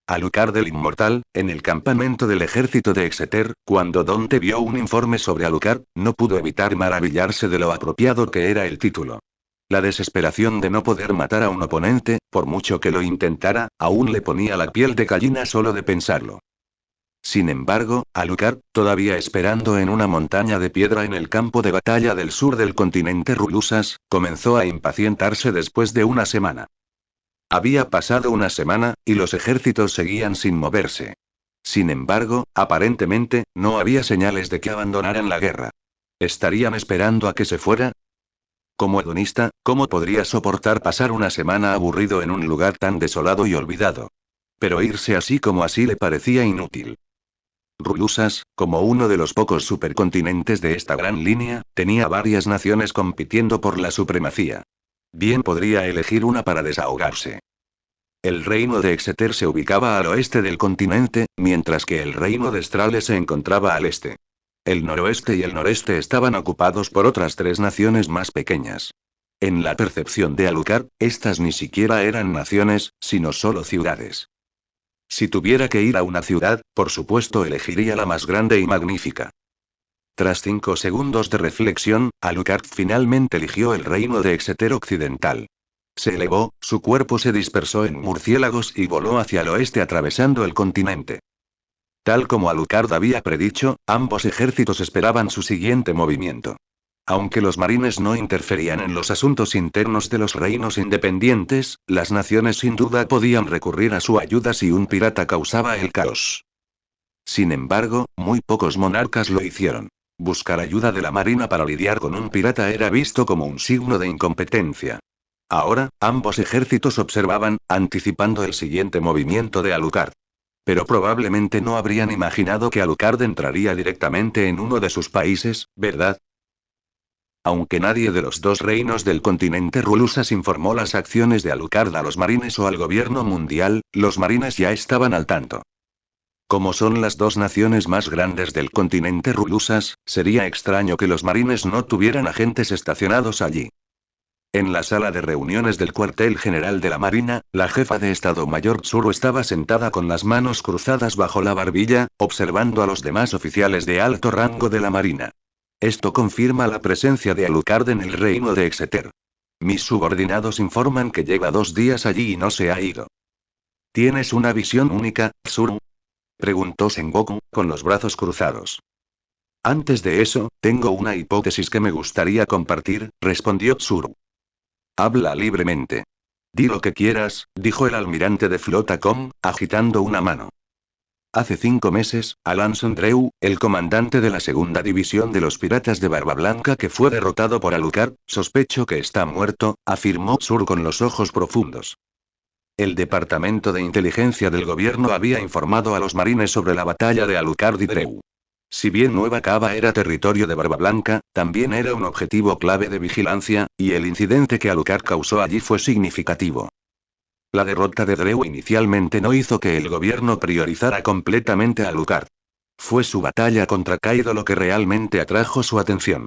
[SPEAKER 1] Alucard el Inmortal, en el campamento del ejército de Exeter, cuando Dante vio un informe sobre Alucard, no pudo evitar maravillarse de lo apropiado que era el título. La desesperación de no poder matar a un oponente, por mucho que lo intentara, aún le ponía la piel de gallina solo de pensarlo. Sin embargo, Alucard, todavía esperando en una montaña de piedra en el campo de batalla del sur del continente Rulusas, comenzó a impacientarse después de una semana. Había pasado una semana, y los ejércitos seguían sin moverse. Sin embargo, aparentemente, no había señales de que abandonaran la guerra. ¿Estarían esperando a que se fuera? Como hedonista, ¿cómo podría soportar pasar una semana aburrido en un lugar tan desolado y olvidado? Pero irse así como así le parecía inútil. Rulusas, como uno de los pocos supercontinentes de esta gran línea, tenía varias naciones compitiendo por la supremacía. Bien podría elegir una para desahogarse. El reino de Exeter se ubicaba al oeste del continente, mientras que el reino de Estrale se encontraba al este. El noroeste y el noreste estaban ocupados por otras 3 naciones más pequeñas. En la percepción de Alucard, estas ni siquiera eran naciones, sino solo ciudades. Si tuviera que ir a una ciudad, por supuesto elegiría la más grande y magnífica. Tras 5 segundos de reflexión, Alucard finalmente eligió el reino de Exeter Occidental. Se elevó, su cuerpo se dispersó en murciélagos y voló hacia el oeste atravesando el continente. Tal como Alucard había predicho, ambos ejércitos esperaban su siguiente movimiento. Aunque los marines no interferían en los asuntos internos de los reinos independientes, las naciones sin duda podían recurrir a su ayuda si un pirata causaba el caos. Sin embargo, muy pocos monarcas lo hicieron. Buscar ayuda de la marina para lidiar con un pirata era visto como un signo de incompetencia. Ahora, ambos ejércitos observaban, anticipando el siguiente movimiento de Alucard. Pero probablemente no habrían imaginado que Alucard entraría directamente en uno de sus países, ¿verdad? Aunque nadie de los 2 reinos del continente Rulusas informó las acciones de Alucard a los marines o al gobierno mundial, los marines ya estaban al tanto. Como son las 2 naciones más grandes del continente Rulusas, sería extraño que los marines no tuvieran agentes estacionados allí. En la sala de reuniones del cuartel general de la Marina, la jefa de Estado Mayor Tsuru estaba sentada con las manos cruzadas bajo la barbilla, observando a los demás oficiales de alto rango de la Marina. Esto confirma la presencia de Alucard en el reino de Exeter. Mis subordinados informan que lleva 2 días allí y no se ha ido. ¿Tienes una visión única, Tsuru? Preguntó Sengoku, con los brazos cruzados. Antes de eso, tengo una hipótesis que me gustaría compartir, respondió Tsuru. Habla libremente. Di lo que quieras, dijo el almirante de flota Kong, agitando una mano. Hace 5 meses, Alan Sondreu, el comandante de la segunda división de los piratas de Barba Blanca que fue derrotado por Alucard, sospecho que está muerto, afirmó Tsuru con los ojos profundos. El Departamento de Inteligencia del Gobierno había informado a los marines sobre la batalla de Alucard y Dreu. Si bien Nueva Cava era territorio de Barba Blanca, también era un objetivo clave de vigilancia, y el incidente que Alucard causó allí fue significativo. La derrota de Dreu inicialmente no hizo que el gobierno priorizara completamente a Alucard. Fue su batalla contra Kaido lo que realmente atrajo su atención.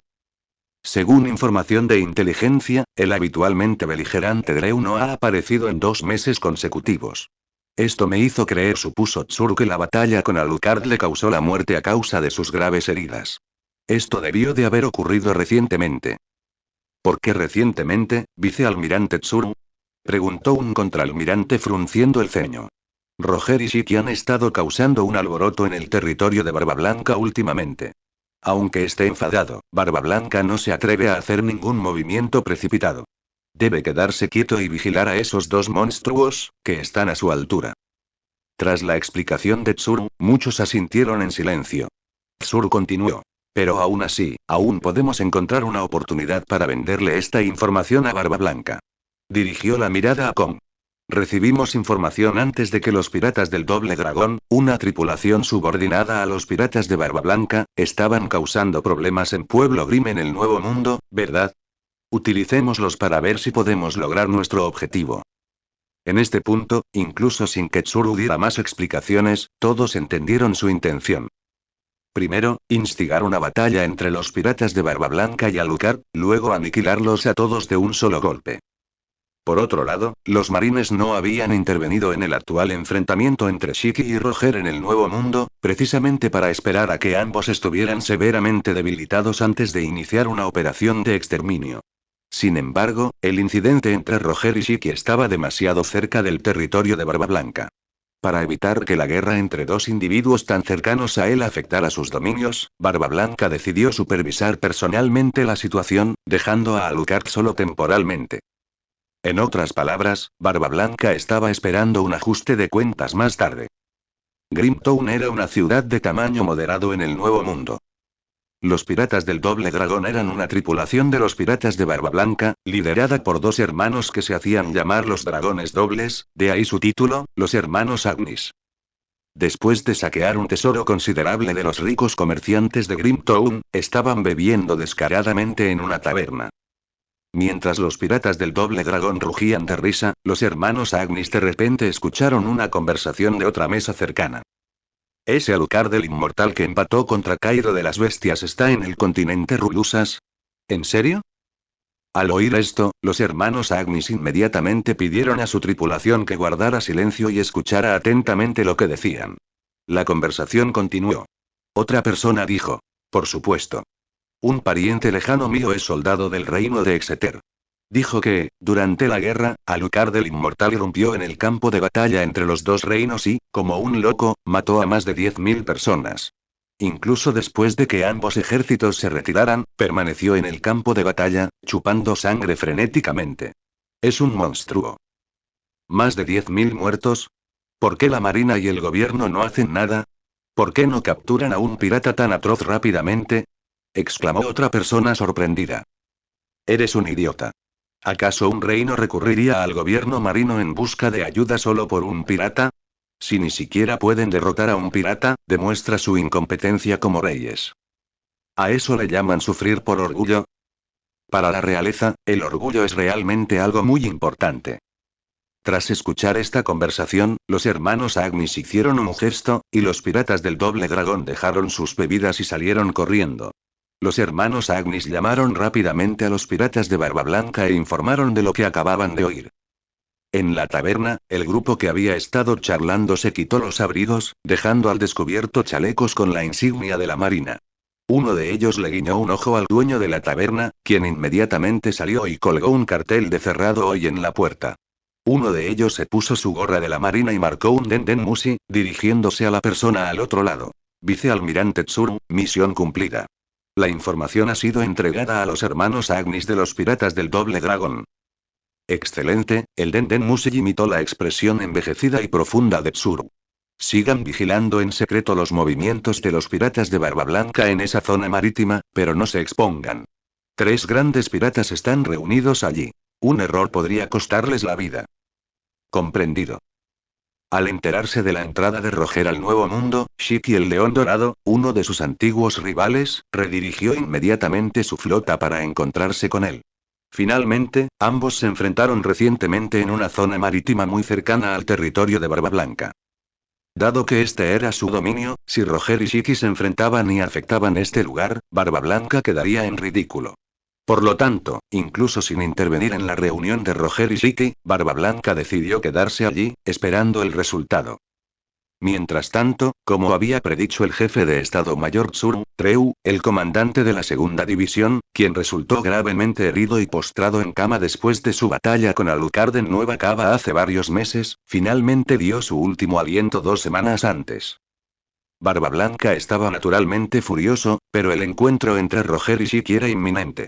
[SPEAKER 1] Según información de inteligencia, el habitualmente beligerante Dreu no ha aparecido en 2 meses consecutivos. Esto me hizo creer, supuso Tsuru, que la batalla con Alucard le causó la muerte a causa de sus graves heridas. Esto debió de haber ocurrido recientemente. ¿Por qué recientemente, vicealmirante Tsuru? Preguntó un contraalmirante frunciendo el ceño. Roger y Shiki han estado causando un alboroto en el territorio de Barba Blanca últimamente. Aunque esté enfadado, Barba Blanca no se atreve a hacer ningún movimiento precipitado. Debe quedarse quieto y vigilar a esos 2 monstruos, que están a su altura. Tras la explicación de Tsuru, muchos asintieron en silencio. Tsuru continuó. Pero aún así, aún podemos encontrar una oportunidad para venderle esta información a Barba Blanca. Dirigió la mirada a Kong. Recibimos información antes de que los piratas del Doble Dragón, una tripulación subordinada a los piratas de Barba Blanca, estaban causando problemas en Pueblo Grim en el Nuevo Mundo, ¿verdad? Utilicémoslos para ver si podemos lograr nuestro objetivo. En este punto, incluso sin que Tsuru diera más explicaciones, todos entendieron su intención. Primero, instigar una batalla entre los piratas de Barba Blanca y Alucard, luego aniquilarlos a todos de un solo golpe. Por otro lado, los marines no habían intervenido en el actual enfrentamiento entre Shiki y Roger en el Nuevo Mundo, precisamente para esperar a que ambos estuvieran severamente debilitados antes de iniciar una operación de exterminio. Sin embargo, el incidente entre Roger y Shiki estaba demasiado cerca del territorio de Barba Blanca. Para evitar que la guerra entre 2 individuos tan cercanos a él afectara sus dominios, Barba Blanca decidió supervisar personalmente la situación, dejando a Alucard solo temporalmente. En otras palabras, Barba Blanca estaba esperando un ajuste de cuentas más tarde. Grimtown era una ciudad de tamaño moderado en el Nuevo Mundo. Los piratas del Doble Dragón eran una tripulación de los piratas de Barba Blanca, liderada por 2 hermanos que se hacían llamar los Dragones Dobles, de ahí su título, los hermanos Agnis. Después de saquear un tesoro considerable de los ricos comerciantes de Grimtown, estaban bebiendo descaradamente en una taberna. Mientras los piratas del Doble Dragón rugían de risa, los hermanos Agnis de repente escucharon una conversación de otra mesa cercana. ¿Ese Alucard del inmortal que empató contra Kaido de las Bestias está en el continente Rulusas? ¿En serio? Al oír esto, los hermanos Agnis inmediatamente pidieron a su tripulación que guardara silencio y escuchara atentamente lo que decían. La conversación continuó. Otra persona dijo. Por supuesto. Un pariente lejano mío es soldado del reino de Exeter. Dijo que, durante la guerra, Alucard el Inmortal irrumpió en el campo de batalla entre los 2 reinos y, como un loco, mató a más de 10.000 personas. Incluso después de que ambos ejércitos se retiraran, permaneció en el campo de batalla, chupando sangre frenéticamente. Es un monstruo. ¿Más de 10.000 muertos? ¿Por qué la Marina y el gobierno no hacen nada? ¿Por qué no capturan a un pirata tan atroz rápidamente? Exclamó otra persona sorprendida. Eres un idiota. ¿Acaso un reino recurriría al gobierno marino en busca de ayuda solo por un pirata? Si ni siquiera pueden derrotar a un pirata, demuestra su incompetencia como reyes. ¿A eso le llaman sufrir por orgullo? Para la realeza, el orgullo es realmente algo muy importante. Tras escuchar esta conversación, los hermanos Agnis hicieron un gesto, y los piratas del Doble Dragón dejaron sus bebidas y salieron corriendo. Los hermanos Agnis llamaron rápidamente a los piratas de Barba Blanca e informaron de lo que acababan de oír. En la taberna, el grupo que había estado charlando se quitó los abrigos, dejando al descubierto chalecos con la insignia de la marina. Uno de ellos le guiñó un ojo al dueño de la taberna, quien inmediatamente salió y colgó un cartel de cerrado hoy en la puerta. Uno de ellos se puso su gorra de la marina y marcó un den musi, dirigiéndose a la persona al otro lado. Vicealmirante Tsuru, misión cumplida. La información ha sido entregada a los hermanos Agnis de los piratas del Doble Dragón. Excelente, el den musi imitó la expresión envejecida y profunda de Tsuru. Sigan vigilando en secreto los movimientos de los piratas de Barba Blanca en esa zona marítima, pero no se expongan. 3 grandes piratas están reunidos allí. Un error podría costarles la vida. Comprendido. Al enterarse de la entrada de Roger al Nuevo Mundo, Shiki el León Dorado, uno de sus antiguos rivales, redirigió inmediatamente su flota para encontrarse con él. Finalmente, ambos se enfrentaron recientemente en una zona marítima muy cercana al territorio de Barba Blanca. Dado que este era su dominio, si Roger y Shiki se enfrentaban y afectaban este lugar, Barba Blanca quedaría en ridículo. Por lo tanto, incluso sin intervenir en la reunión de Roger y Shiki, Barba Blanca decidió quedarse allí, esperando el resultado. Mientras tanto, como había predicho el jefe de Estado Mayor Tsuru, Treu, el comandante de la segunda división, quien resultó gravemente herido y postrado en cama después de su batalla con Alucard en Nueva Cava hace varios meses, finalmente dio su último aliento 2 semanas antes. Barba Blanca estaba naturalmente furioso, pero el encuentro entre Roger y Shiki era inminente.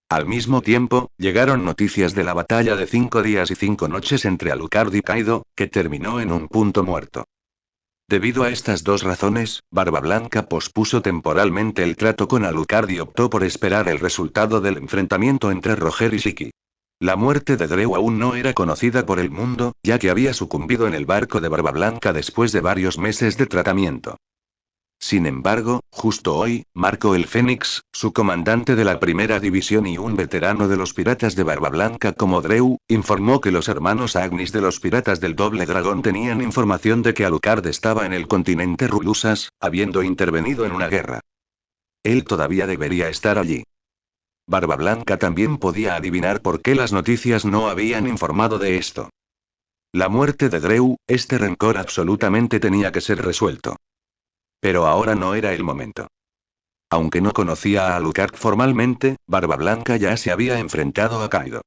[SPEAKER 1] Al mismo tiempo, llegaron noticias de la batalla de 5 días y 5 noches entre Alucard y Kaido, que terminó en un punto muerto. Debido a estas 2 razones, Barba Blanca pospuso temporalmente el trato con Alucard y optó por esperar el resultado del enfrentamiento entre Roger y Shiki. La muerte de Dreu aún no era conocida por el mundo, ya que había sucumbido en el barco de Barba Blanca después de varios meses de tratamiento. Sin embargo, justo hoy, Marco el Fénix, su comandante de la primera división y un veterano de los piratas de Barba Blanca como Dreu, informó que los hermanos Agnis de los piratas del Doble Dragón tenían información de que Alucard estaba en el continente Rulusas, habiendo intervenido en una guerra. Él todavía debería estar allí. Barba Blanca también podía adivinar por qué las noticias no habían informado de esto. La muerte de Dreu, este rencor absolutamente tenía que ser resuelto. Pero ahora no era el momento. Aunque no conocía a Alucard formalmente, Barba Blanca ya se había enfrentado a Kaido.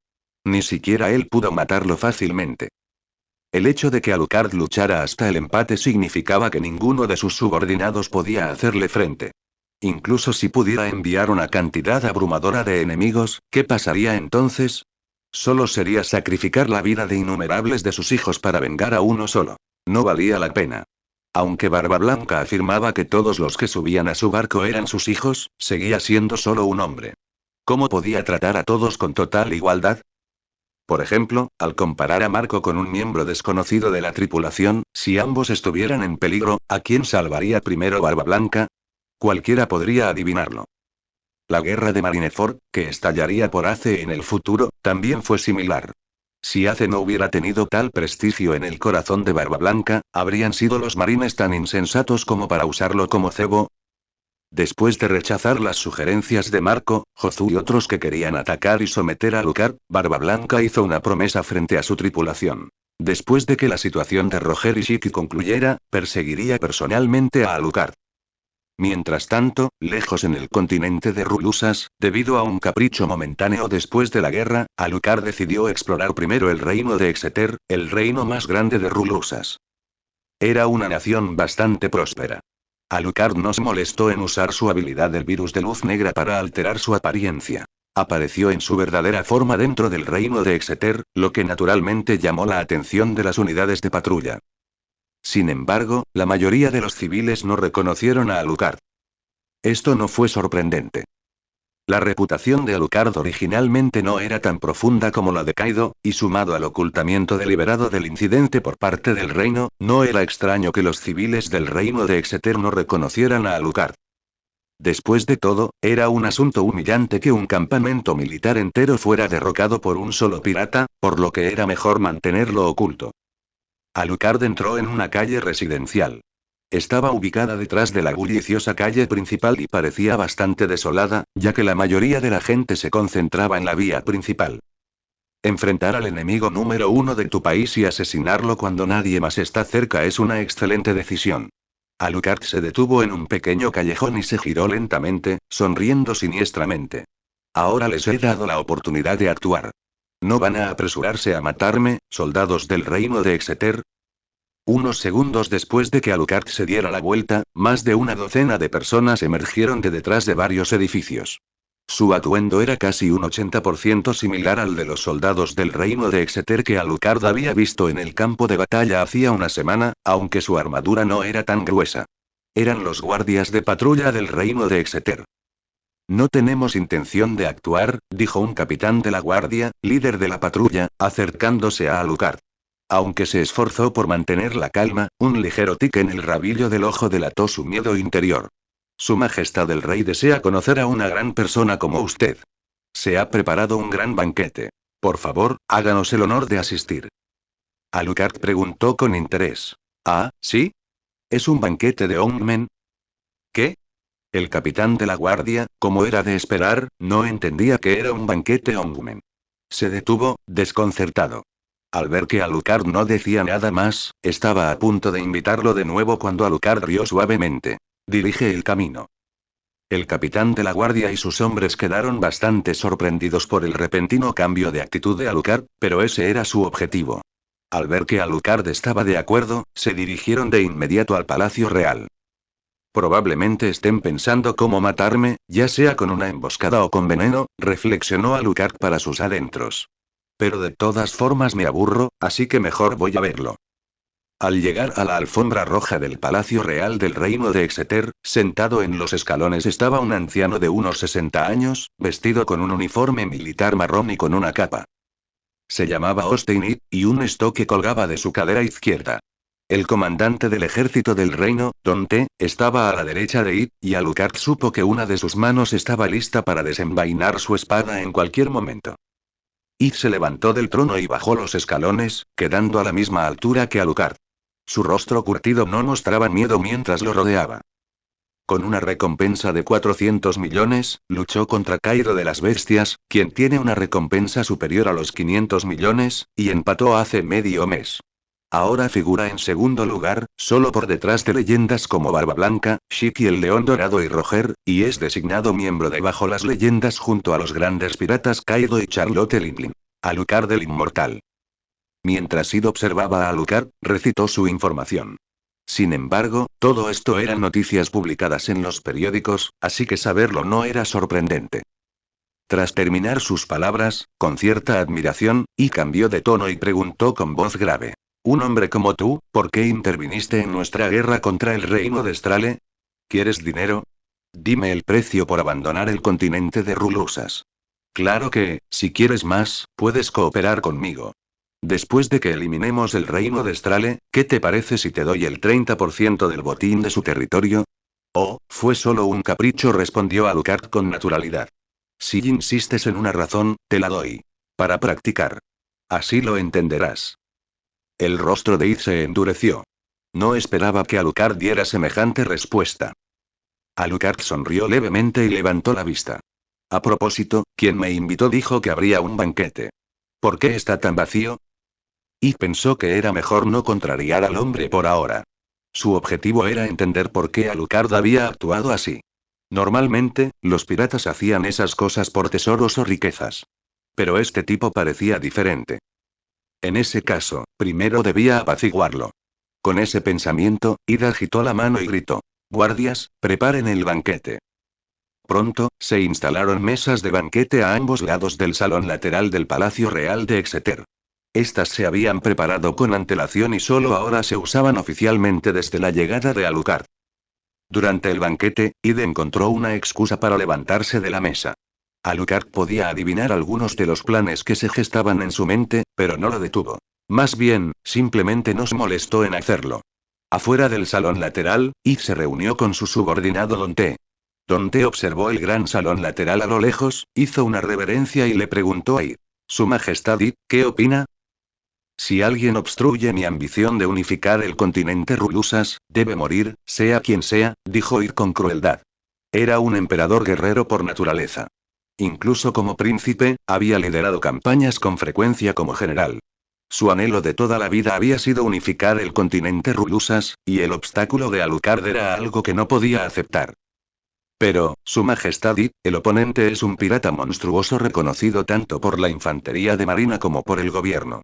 [SPEAKER 1] Ni siquiera él pudo matarlo fácilmente. El hecho de que Alucard luchara hasta el empate significaba que ninguno de sus subordinados podía hacerle frente. Incluso si pudiera enviar una cantidad abrumadora de enemigos, ¿qué pasaría entonces? Solo sería sacrificar la vida de innumerables de sus hijos para vengar a uno solo. No valía la pena. Aunque Barba Blanca afirmaba que todos los que subían a su barco eran sus hijos, seguía siendo solo un hombre. ¿Cómo podía tratar a todos con total igualdad? Por ejemplo, al comparar a Marco con un miembro desconocido de la tripulación, si ambos estuvieran en peligro, ¿a quién salvaría primero Barba Blanca? Cualquiera podría adivinarlo. La guerra de Marineford, que estallaría por Ace en el futuro, también fue similar. Si Ace no hubiera tenido tal prestigio en el corazón de Barba Blanca, ¿habrían sido los marines tan insensatos como para usarlo como cebo? Después de rechazar las sugerencias de Marco, Jozu y otros que querían atacar y someter a Alucard, Barba Blanca hizo una promesa frente a su tripulación. Después de que la situación de Roger y Shiki concluyera, perseguiría personalmente a Alucard. Mientras tanto, lejos en el continente de Rulusas, debido a un capricho momentáneo después de la guerra, Alucard decidió explorar primero el reino de Exeter, el reino más grande de Rulusas. Era una nación bastante próspera. Alucard no se molestó en usar su habilidad del virus de luz negra para alterar su apariencia. Apareció en su verdadera forma dentro del reino de Exeter, lo que naturalmente llamó la atención de las unidades de patrulla. Sin embargo, la mayoría de los civiles no reconocieron a Alucard. Esto no fue sorprendente. La reputación de Alucard originalmente no era tan profunda como la de Kaido, y sumado al ocultamiento deliberado del incidente por parte del reino, no era extraño que los civiles del reino de Exeter no reconocieran a Alucard. Después de todo, era un asunto humillante que un campamento militar entero fuera derrocado por un solo pirata, por lo que era mejor mantenerlo oculto. Alucard entró en una calle residencial. Estaba ubicada detrás de la bulliciosa calle principal y parecía bastante desolada, ya que la mayoría de la gente se concentraba en la vía principal. Enfrentar al enemigo número 1 de tu país y asesinarlo cuando nadie más está cerca es una excelente decisión. Alucard se detuvo en un pequeño callejón y se giró lentamente, sonriendo siniestramente. Ahora les he dado la oportunidad de actuar. ¿No van a apresurarse a matarme, soldados del reino de Exeter? Unos segundos después de que Alucard se diera la vuelta, más de una docena de personas emergieron de detrás de varios edificios. Su atuendo era casi un 80% similar al de los soldados del reino de Exeter que Alucard había visto en el campo de batalla hacía una semana, aunque su armadura no era tan gruesa. Eran los guardias de patrulla del reino de Exeter. No tenemos intención de actuar, dijo un capitán de la guardia, líder de la patrulla, acercándose a Alucard. Aunque se esforzó por mantener la calma, un ligero tic en el rabillo del ojo delató su miedo interior. Su Majestad el Rey desea conocer a una gran persona como usted. Se ha preparado un gran banquete. Por favor, háganos el honor de asistir. Alucard preguntó con interés. ¿Ah, sí? ¿Es un banquete de Ongmen? ¿Qué? El capitán de la guardia, como era de esperar, no entendía que era un banquete Ongmen. Se detuvo, desconcertado. Al ver que Alucard no decía nada más, estaba a punto de invitarlo de nuevo cuando Alucard rió suavemente. Dirige el camino. El capitán de la guardia y sus hombres quedaron bastante sorprendidos por el repentino cambio de actitud de Alucard, pero ese era su objetivo. Al ver que Alucard estaba de acuerdo, se dirigieron de inmediato al Palacio Real. Probablemente estén pensando cómo matarme, ya sea con una emboscada o con veneno, reflexionó Alucard para sus adentros. Pero de todas formas me aburro, así que mejor voy a verlo. Al llegar a la alfombra roja del Palacio Real del Reino de Exeter, sentado en los escalones estaba un anciano de unos 60 años, vestido con un uniforme militar marrón y con una capa. Se llamaba Austin Id, y un estoque colgaba de su cadera izquierda. El comandante del ejército del reino, Don T, estaba a la derecha de Id, y Alucard supo que una de sus manos estaba lista para desenvainar su espada en cualquier momento. Id se levantó del trono y bajó los escalones, quedando a la misma altura que Alucard. Su rostro curtido no mostraba miedo mientras lo rodeaba. Con una recompensa de 400 millones, luchó contra Cairo de las Bestias, quien tiene una recompensa superior a los 500 millones, y empató hace medio mes. Ahora figura en segundo lugar, solo por detrás de leyendas como Barba Blanca, Shiki el León Dorado y Roger, y es designado miembro de Bajo las Leyendas junto a los grandes piratas Kaido y Charlotte Limblin. Alucard el Inmortal. Mientras Sid observaba a Alucard, recitó su información. Sin embargo, todo esto eran noticias publicadas en los periódicos, así que saberlo no era sorprendente. Tras terminar sus palabras, con cierta admiración, y cambió de tono y preguntó con voz grave. Un hombre como tú, ¿por qué interviniste en nuestra guerra contra el reino de Strale? ¿Quieres dinero? Dime el precio por abandonar el continente de Rulusas. Claro que, si quieres más, puedes cooperar conmigo. Después de que eliminemos el reino de Strale, ¿qué te parece si te doy el 30% del botín de su territorio? Oh, fue solo un capricho, respondió Alucard con naturalidad. Si insistes en una razón, te la doy. Para practicar. Así lo entenderás. El rostro de Id se endureció. No esperaba que Alucard diera semejante respuesta. Alucard sonrió levemente y levantó la vista. A propósito, quien me invitó dijo que habría un banquete. ¿Por qué está tan vacío? Y pensó que era mejor no contrariar al hombre por ahora. Su objetivo era entender por qué Alucard había actuado así. Normalmente, los piratas hacían esas cosas por tesoros o riquezas. Pero este tipo parecía diferente. En ese caso, primero debía apaciguarlo. Con ese pensamiento, Ida agitó la mano y gritó. Guardias, preparen el banquete. Pronto, se instalaron mesas de banquete a ambos lados del salón lateral del Palacio Real de Exeter. Estas se habían preparado con antelación y solo ahora se usaban oficialmente desde la llegada de Alucard. Durante el banquete, Ide encontró una excusa para levantarse de la mesa. Alucard podía adivinar algunos de los planes que se gestaban en su mente, pero no lo detuvo. Más bien, simplemente no se molestó en hacerlo. Afuera del salón lateral, Id se reunió con su subordinado Don T. Don T observó el gran salón lateral a lo lejos, hizo una reverencia y le preguntó a Id. Su Majestad Id, ¿qué opina? Si alguien obstruye mi ambición de unificar el continente Rulusas, debe morir, sea quien sea, dijo Id con crueldad. Era un emperador guerrero por naturaleza. Incluso como príncipe, había liderado campañas con frecuencia como general. Su anhelo de toda la vida había sido unificar el continente Rulusas, y el obstáculo de Alucard era algo que no podía aceptar. Pero, Su Majestad Id, el oponente es un pirata monstruoso reconocido tanto por la infantería de marina como por el gobierno.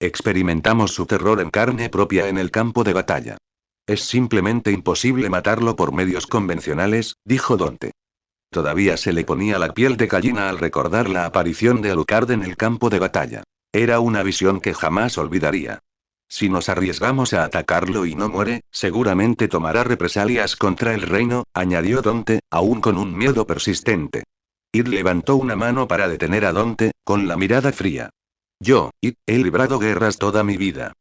[SPEAKER 1] Experimentamos su terror en carne propia en el campo de batalla. Es simplemente imposible matarlo por medios convencionales, dijo Dante. Todavía se le ponía la piel de gallina al recordar la aparición de Alucard en el campo de batalla. Era una visión que jamás olvidaría. Si nos arriesgamos a atacarlo y no muere, seguramente tomará represalias contra el reino, añadió Dante, aún con un miedo persistente. Id levantó una mano para detener a Dante, con la mirada fría. Yo, Id, he librado guerras toda mi vida.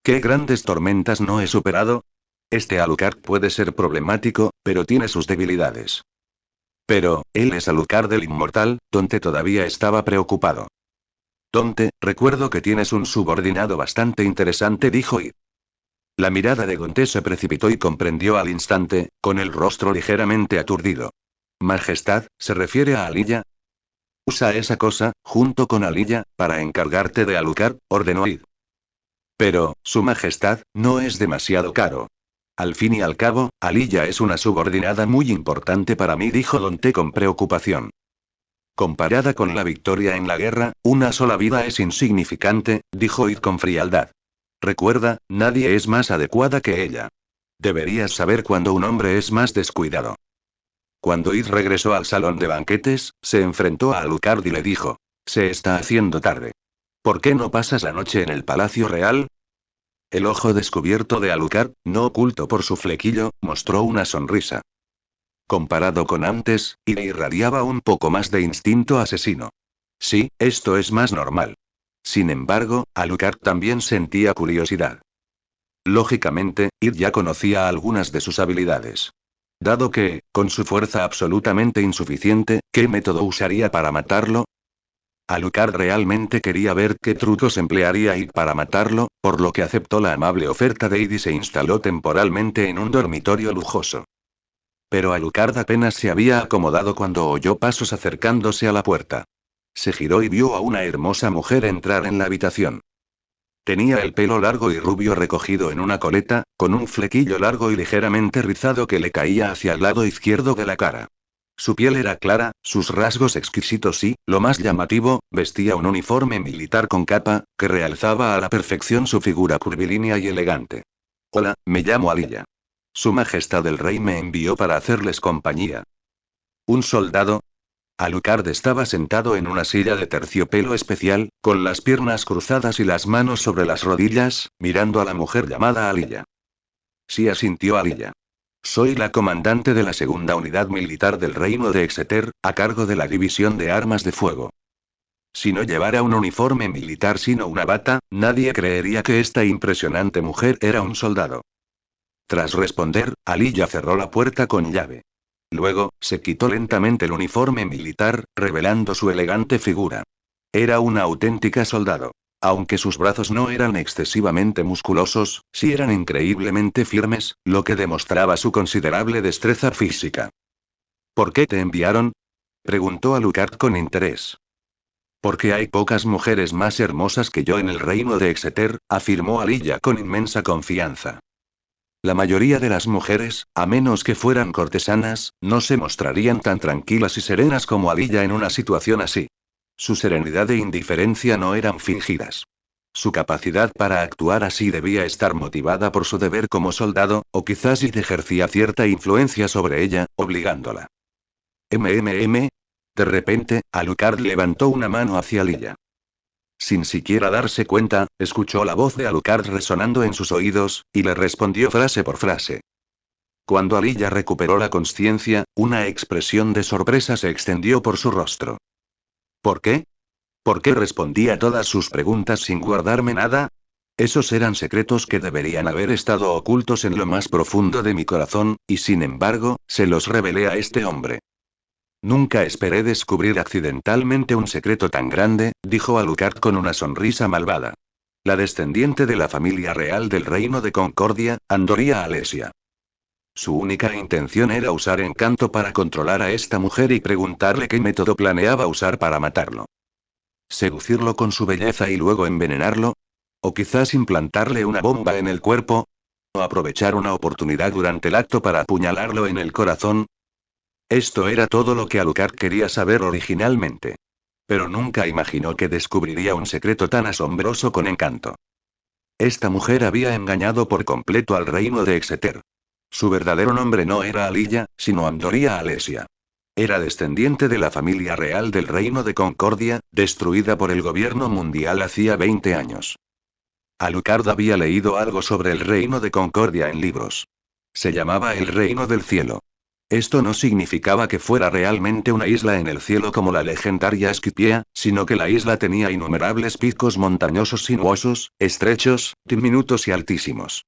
[SPEAKER 1] ¿Qué grandes tormentas no he superado? Este Alucard puede ser problemático, pero tiene sus debilidades. Pero, él es Alucard el Inmortal. Dante todavía estaba preocupado. Dante, recuerdo que tienes un subordinado bastante interesante, dijo Id. La mirada de Dante se precipitó y comprendió al instante, con el rostro ligeramente aturdido. Majestad, ¿se refiere a Alilla? Usa esa cosa, junto con Alilla, para encargarte de Alucard, ordenó Id. Pero, Su Majestad, no es demasiado caro. Al fin y al cabo, Alilla es una subordinada muy importante para mí, dijo Dante con preocupación. Comparada con la victoria en la guerra, una sola vida es insignificante, dijo Id con frialdad. Recuerda, nadie es más adecuada que ella. Deberías saber cuando un hombre es más descuidado. Cuando Id regresó al salón de banquetes, se enfrentó a Alucard y le dijo: Se está haciendo tarde. ¿Por qué no pasas la noche en el Palacio Real? El ojo descubierto de Alucard, no oculto por su flequillo, mostró una sonrisa. Comparado con antes, Id irradiaba un poco más de instinto asesino. Sí, esto es más normal. Sin embargo, Alucard también sentía curiosidad. Lógicamente, Id ya conocía algunas de sus habilidades. Dado que, con su fuerza absolutamente insuficiente, ¿qué método usaría para matarlo? Alucard realmente quería ver qué trucos emplearía Id para matarlo, por lo que aceptó la amable oferta de Id y se instaló temporalmente en un dormitorio lujoso. Pero Alucard apenas se había acomodado cuando oyó pasos acercándose a la puerta. Se giró y vio a una hermosa mujer entrar en la habitación. Tenía el pelo largo y rubio recogido en una coleta, con un flequillo largo y ligeramente rizado que le caía hacia el lado izquierdo de la cara. Su piel era clara, sus rasgos exquisitos y, lo más llamativo, vestía un uniforme militar con capa, que realzaba a la perfección su figura curvilínea y elegante. Hola, me llamo Alilla. Su Majestad el Rey me envió para hacerles compañía. ¿Un soldado? Alucard estaba sentado en una silla de terciopelo especial, con las piernas cruzadas y las manos sobre las rodillas, mirando a la mujer llamada Alilla. Sí, asintió Alilla. Soy la comandante de la segunda unidad militar del reino de Exeter, a cargo de la división de armas de fuego. Si no llevara un uniforme militar sino una bata, nadie creería que esta impresionante mujer era un soldado. Tras responder, Alilla cerró la puerta con llave. Luego, se quitó lentamente el uniforme militar, revelando su elegante figura. Era una auténtica soldado. Aunque sus brazos no eran excesivamente musculosos, sí eran increíblemente firmes, lo que demostraba su considerable destreza física. ¿Por qué te enviaron? Preguntó Alucard con interés. Porque hay pocas mujeres más hermosas que yo en el reino de Exeter, afirmó Alilla con inmensa confianza. La mayoría de las mujeres, a menos que fueran cortesanas, no se mostrarían tan tranquilas y serenas como Alilla en una situación así. Su serenidad e indiferencia no eran fingidas. Su capacidad para actuar así debía estar motivada por su deber como soldado, o quizás Id ejercía cierta influencia sobre ella, obligándola. De repente, Alucard levantó una mano hacia Alilla. Sin siquiera darse cuenta, escuchó la voz de Alucard resonando en sus oídos, y le respondió frase por frase. Cuando Alilla recuperó la consciencia, una expresión de sorpresa se extendió por su rostro. ¿Por qué? ¿Por qué respondí a todas sus preguntas sin guardarme nada? Esos eran secretos que deberían haber estado ocultos en lo más profundo de mi corazón, y sin embargo, se los revelé a este hombre. Nunca esperé descubrir accidentalmente un secreto tan grande, dijo Alucard con una sonrisa malvada. La descendiente de la familia real del reino de Concordia, Andoria Alesia. Su única intención era usar encanto para controlar a esta mujer y preguntarle qué método planeaba usar para matarlo. ¿Seducirlo con su belleza y luego envenenarlo? O quizás implantarle una bomba en el cuerpo. O aprovechar una oportunidad durante el acto para apuñalarlo en el corazón. Esto era todo lo que Alucard quería saber originalmente. Pero nunca imaginó que descubriría un secreto tan asombroso con encanto. Esta mujer había engañado por completo al reino de Exeter. Su verdadero nombre no era Alilla, sino Andoria Alesia. Era descendiente de la familia real del reino de Concordia, destruida por el gobierno mundial hacía 20 años. Alucard había leído algo sobre el reino de Concordia en libros. Se llamaba el Reino del Cielo. Esto no significaba que fuera realmente una isla en el cielo como la legendaria Skypiea, sino que la isla tenía innumerables picos montañosos sinuosos, estrechos, diminutos y altísimos.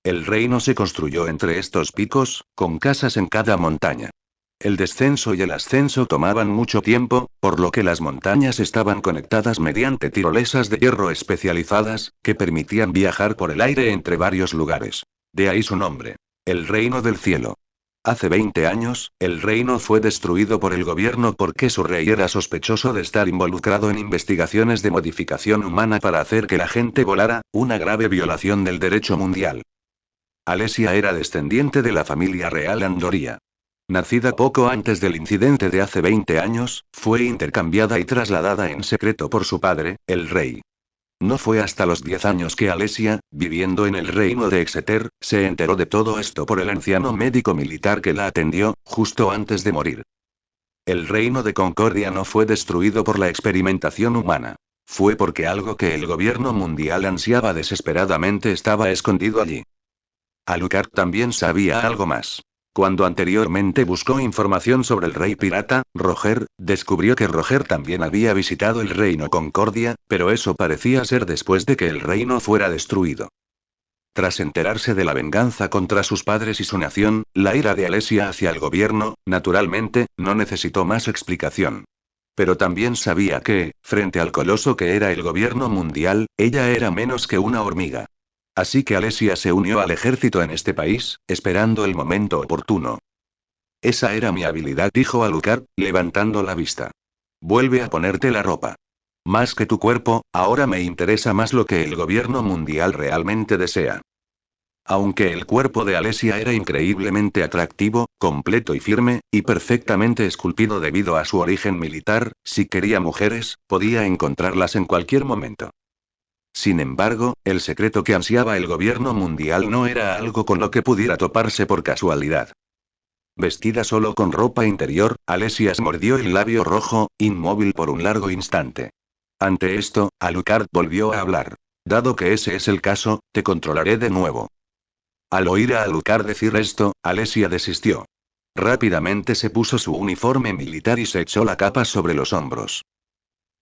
[SPEAKER 1] El reino se construyó entre estos picos, con casas en cada montaña. El descenso y el ascenso tomaban mucho tiempo, por lo que las montañas estaban conectadas mediante tirolesas de hierro especializadas, que permitían viajar por el aire entre varios lugares. De ahí su nombre. El Reino del Cielo. Hace 20 años, el reino fue destruido por el gobierno porque su rey era sospechoso de estar involucrado en investigaciones de modificación humana para hacer que la gente volara, una grave violación del derecho mundial. Alesia era descendiente de la familia real Andoria. Nacida poco antes del incidente de hace 20 años, fue intercambiada y trasladada en secreto por su padre, el rey. No fue hasta los 10 años que Alesia, viviendo en el reino de Exeter, se enteró de todo esto por el anciano médico militar que la atendió, justo antes de morir. El reino de Concordia no fue destruido por la experimentación humana. Fue porque algo que el gobierno mundial ansiaba desesperadamente estaba escondido allí. Alucard también sabía algo más. Cuando anteriormente buscó información sobre el rey pirata, Roger, descubrió que Roger también había visitado el reino Concordia, pero eso parecía ser después de que el reino fuera destruido. Tras enterarse de la venganza contra sus padres y su nación, la ira de Alesia hacia el gobierno, naturalmente, no necesitó más explicación. Pero también sabía que, frente al coloso que era el gobierno mundial, ella era menos que una hormiga. Así que Alesia se unió al ejército en este país, esperando el momento oportuno. Esa era mi habilidad, dijo Alucard, levantando la vista. Vuelve a ponerte la ropa. Más que tu cuerpo, ahora me interesa más lo que el gobierno mundial realmente desea. Aunque el cuerpo de Alesia era increíblemente atractivo, completo y firme, y perfectamente esculpido debido a su origen militar, si quería mujeres, podía encontrarlas en cualquier momento. Sin embargo, el secreto que ansiaba el gobierno mundial no era algo con lo que pudiera toparse por casualidad. Vestida solo con ropa interior, Alesia mordió el labio rojo, inmóvil por un largo instante. Ante esto, Alucard volvió a hablar. Dado que ese es el caso, te controlaré de nuevo. Al oír a Alucard decir esto, Alesia desistió. Rápidamente se puso su uniforme militar y se echó la capa sobre los hombros.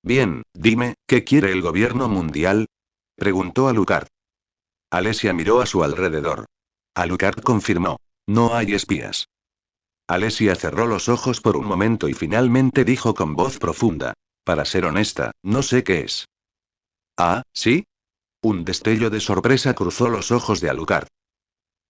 [SPEAKER 1] Bien, dime, ¿qué quiere el gobierno mundial? Preguntó Alucard. Alesia miró a su alrededor. Alucard confirmó. No hay espías. Alesia cerró los ojos por un momento y finalmente dijo con voz profunda. Para ser honesta, no sé qué es. Ah, ¿sí? Un destello de sorpresa cruzó los ojos de Alucard.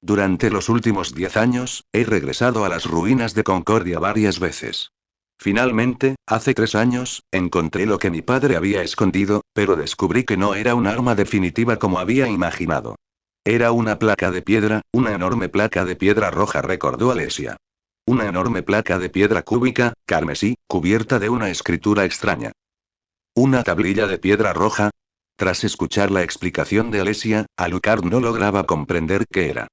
[SPEAKER 1] Durante los últimos 10 años, he regresado a las ruinas de Concordia varias veces. Finalmente, hace 3 años, encontré lo que mi padre había escondido, pero descubrí que no era un arma definitiva como había imaginado. Era una placa de piedra, una enorme placa de piedra roja, recordó Alesia. Una enorme placa de piedra cúbica, carmesí, cubierta de una escritura extraña. ¿Una tablilla de piedra roja? Tras escuchar la explicación de Alesia, Alucard no lograba comprender qué era.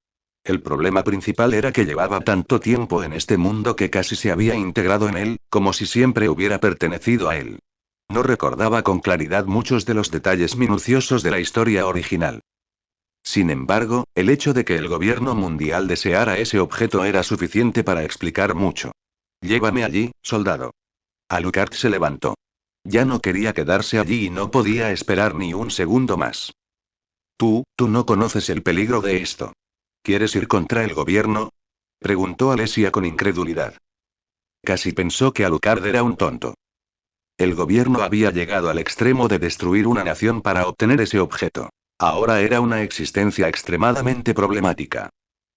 [SPEAKER 1] El problema principal era que llevaba tanto tiempo en este mundo que casi se había integrado en él, como si siempre hubiera pertenecido a él. No recordaba con claridad muchos de los detalles minuciosos de la historia original. Sin embargo, el hecho de que el gobierno mundial deseara ese objeto era suficiente para explicar mucho. Llévame allí, soldado. Alucard se levantó. Ya no quería quedarse allí y no podía esperar ni un segundo más. Tú no conoces el peligro de esto. ¿Quieres ir contra el gobierno? Preguntó Alesia con incredulidad. Casi pensó que Alucard era un tonto. El gobierno había llegado al extremo de destruir una nación para obtener ese objeto. Ahora era una existencia extremadamente problemática.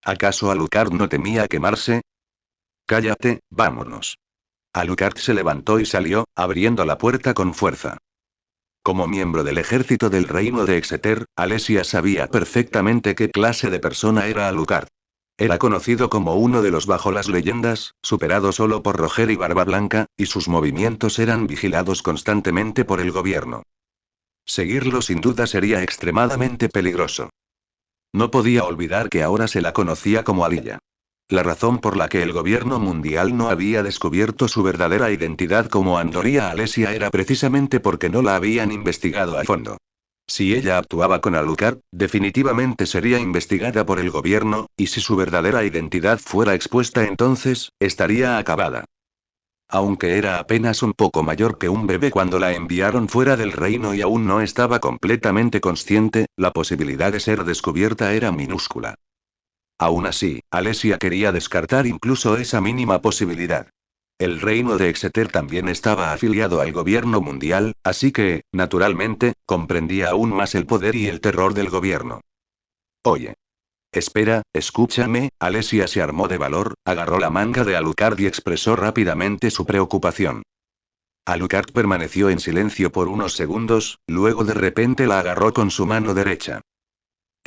[SPEAKER 1] ¿Acaso Alucard no temía quemarse? Cállate, vámonos. Alucard se levantó y salió, abriendo la puerta con fuerza. Como miembro del ejército del reino de Exeter, Alesia sabía perfectamente qué clase de persona era Alucard. Era conocido como uno de los bajo las leyendas, superado solo por Roger y Barba Blanca, y sus movimientos eran vigilados constantemente por el gobierno. Seguirlo sin duda sería extremadamente peligroso. No podía olvidar que ahora se la conocía como Aliyah. La razón por la que el gobierno mundial no había descubierto su verdadera identidad como Andoria Alesia era precisamente porque no la habían investigado a fondo. Si ella actuaba con Alucard, definitivamente sería investigada por el gobierno, y si su verdadera identidad fuera expuesta entonces, estaría acabada. Aunque era apenas un poco mayor que un bebé cuando la enviaron fuera del reino y aún no estaba completamente consciente, la posibilidad de ser descubierta era minúscula. Aún así, Alesia quería descartar incluso esa mínima posibilidad. El reino de Exeter también estaba afiliado al gobierno mundial, así que, naturalmente, comprendía aún más el poder y el terror del gobierno. Oye. Espera, escúchame. Alesia se armó de valor, agarró la manga de Alucard y expresó rápidamente su preocupación. Alucard permaneció en silencio por unos segundos, luego de repente la agarró con su mano derecha.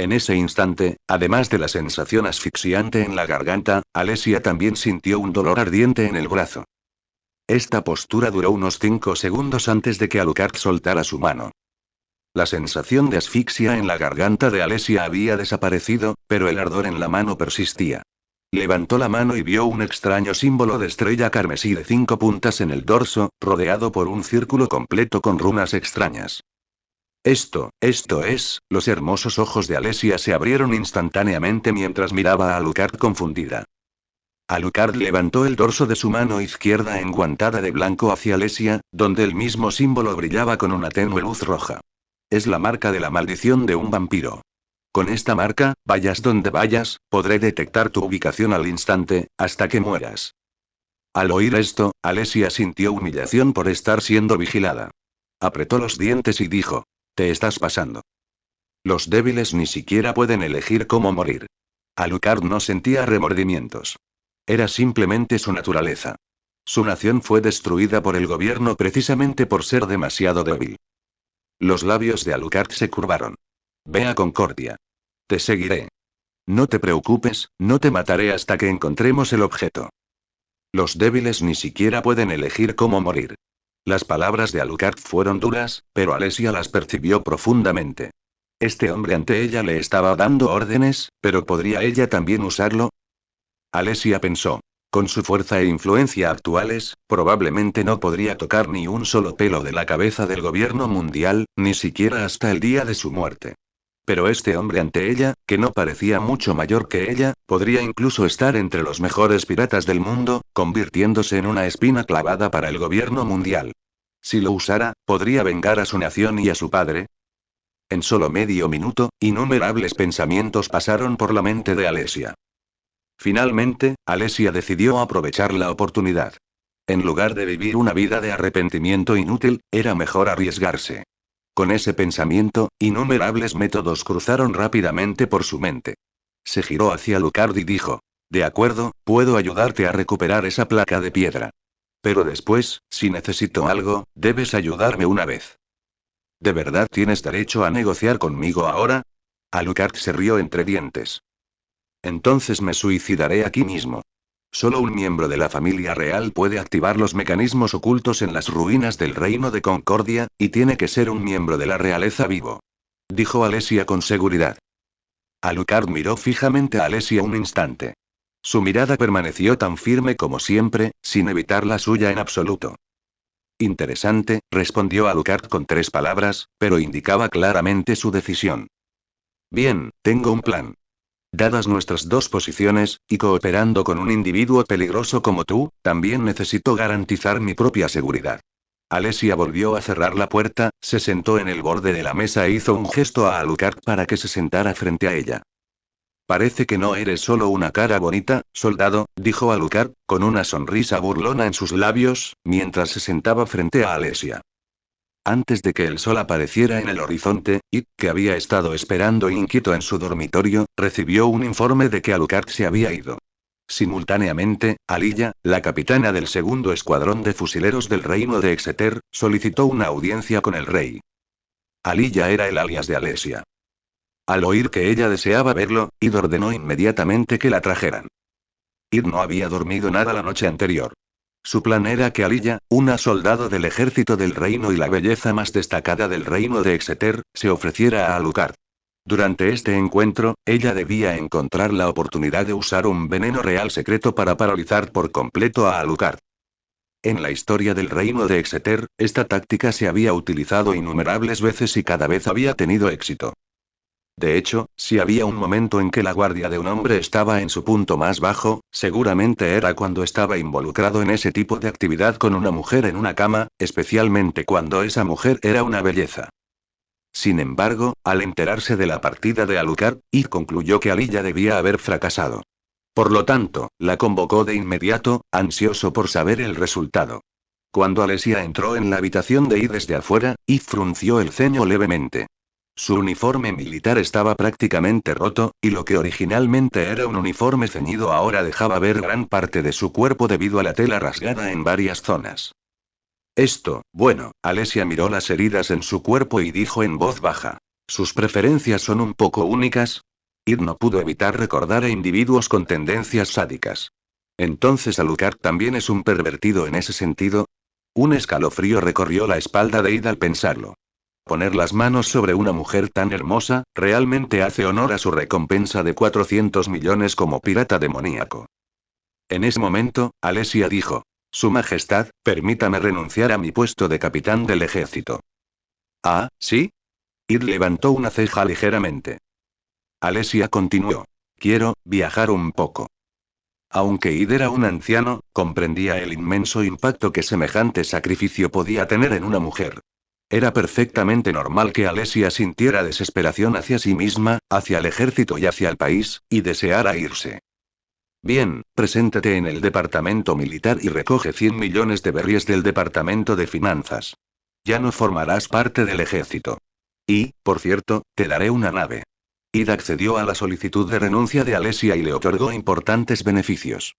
[SPEAKER 1] En ese instante, además de la sensación asfixiante en la garganta, Alesia también sintió un dolor ardiente en el brazo. Esta postura duró unos 5 segundos antes de que Alucard soltara su mano. La sensación de asfixia en la garganta de Alesia había desaparecido, pero el ardor en la mano persistía. Levantó la mano y vio un extraño símbolo de estrella carmesí de 5 puntas en el dorso, rodeado por un círculo completo con runas extrañas. Esto es, los hermosos ojos de Alesia se abrieron instantáneamente mientras miraba a Alucard confundida. Alucard levantó el dorso de su mano izquierda enguantada de blanco hacia Alesia, donde el mismo símbolo brillaba con una tenue luz roja. Es la marca de la maldición de un vampiro. Con esta marca, vayas donde vayas, podré detectar tu ubicación al instante, hasta que mueras. Al oír esto, Alesia sintió humillación por estar siendo vigilada. Apretó los dientes y dijo: Te estás pasando. Los débiles ni siquiera pueden elegir cómo morir. Alucard no sentía remordimientos. Era simplemente su naturaleza. Su nación fue destruida por el gobierno precisamente por ser demasiado débil. Los labios de Alucard se curvaron. Ve a Concordia. Te seguiré. No te preocupes, no te mataré hasta que encontremos el objeto. Los débiles ni siquiera pueden elegir cómo morir. Las palabras de Alucard fueron duras, pero Alesia las percibió profundamente. Este hombre ante ella le estaba dando órdenes, pero ¿podría ella también usarlo? Alesia pensó. Con su fuerza e influencia actuales, probablemente no podría tocar ni un solo pelo de la cabeza del gobierno mundial, ni siquiera hasta el día de su muerte. Pero este hombre ante ella, que no parecía mucho mayor que ella, podría incluso estar entre los mejores piratas del mundo, convirtiéndose en una espina clavada para el gobierno mundial. Si lo usara, podría vengar a su nación y a su padre. En solo medio minuto, innumerables pensamientos pasaron por la mente de Alesia. Finalmente, Alesia decidió aprovechar la oportunidad. En lugar de vivir una vida de arrepentimiento inútil, era mejor arriesgarse. Con ese pensamiento, innumerables métodos cruzaron rápidamente por su mente. Se giró hacia Alucard y dijo: De acuerdo, puedo ayudarte a recuperar esa placa de piedra. Pero después, si necesito algo, debes ayudarme una vez. ¿De verdad tienes derecho a negociar conmigo ahora? Alucard se rió entre dientes. Entonces me suicidaré aquí mismo. Solo un miembro de la familia real puede activar los mecanismos ocultos en las ruinas del reino de Concordia, y tiene que ser un miembro de la realeza vivo. Dijo Alesia con seguridad. Alucard miró fijamente a Alesia un instante. Su mirada permaneció tan firme como siempre, sin evitar la suya en absoluto. Interesante, respondió Alucard con 3 palabras, pero indicaba claramente su decisión. Bien, tengo un plan. Dadas nuestras dos posiciones, y cooperando con un individuo peligroso como tú, también necesito garantizar mi propia seguridad. Alesia volvió a cerrar la puerta, se sentó en el borde de la mesa e hizo un gesto a Alucard para que se sentara frente a ella. Parece que no eres solo una cara bonita, soldado, dijo Alucard, con una sonrisa burlona en sus labios, mientras se sentaba frente a Alesia. Antes de que el sol apareciera en el horizonte, Id, que había estado esperando inquieto en su dormitorio, recibió un informe de que Alucard se había ido. Simultáneamente, Aliyah, la capitana del segundo escuadrón de fusileros del reino de Exeter, solicitó una audiencia con el rey. Aliyah era el alias de Alesia. Al oír que ella deseaba verlo, Id ordenó inmediatamente que la trajeran. Id no había dormido nada la noche anterior. Su plan era que Aliyah, una soldado del ejército del reino y la belleza más destacada del reino de Exeter, se ofreciera a Alucard. Durante este encuentro, ella debía encontrar la oportunidad de usar un veneno real secreto para paralizar por completo a Alucard. En la historia del reino de Exeter, esta táctica se había utilizado innumerables veces y cada vez había tenido éxito. De hecho, si había un momento en que la guardia de un hombre estaba en su punto más bajo, seguramente era cuando estaba involucrado en ese tipo de actividad con una mujer en una cama, especialmente cuando esa mujer era una belleza. Sin embargo, al enterarse de la partida de Alucard, Id concluyó que Aliyah debía haber fracasado. Por lo tanto, la convocó de inmediato, ansioso por saber el resultado. Cuando Alesia entró en la habitación de Id desde afuera, Id frunció el ceño levemente. Su uniforme militar estaba prácticamente roto, y lo que originalmente era un uniforme ceñido ahora dejaba ver gran parte de su cuerpo debido a la tela rasgada en varias zonas. Bueno, Alesia miró las heridas en su cuerpo y dijo en voz baja. ¿Sus preferencias son un poco únicas? Id no pudo evitar recordar a individuos con tendencias sádicas. Entonces Alucard también es un pervertido en ese sentido. Un escalofrío recorrió la espalda de Id al pensarlo. Poner las manos sobre una mujer tan hermosa, realmente hace honor a su recompensa de 400 millones como pirata demoníaco. En ese momento, Alesia dijo. Su Majestad, permítame renunciar a mi puesto de capitán del ejército. Ah, ¿sí? Id levantó una ceja ligeramente. Alesia continuó. Quiero viajar un poco. Aunque Id era un anciano, comprendía el inmenso impacto que semejante sacrificio podía tener en una mujer. Era perfectamente normal que Alesia sintiera desesperación hacia sí misma, hacia el ejército y hacia el país, y deseara irse. Bien, preséntate en el departamento militar y recoge 100 millones de berries del departamento de finanzas. Ya no formarás parte del ejército. Y, por cierto, te daré una nave. Id accedió a la solicitud de renuncia de Alesia y le otorgó importantes beneficios.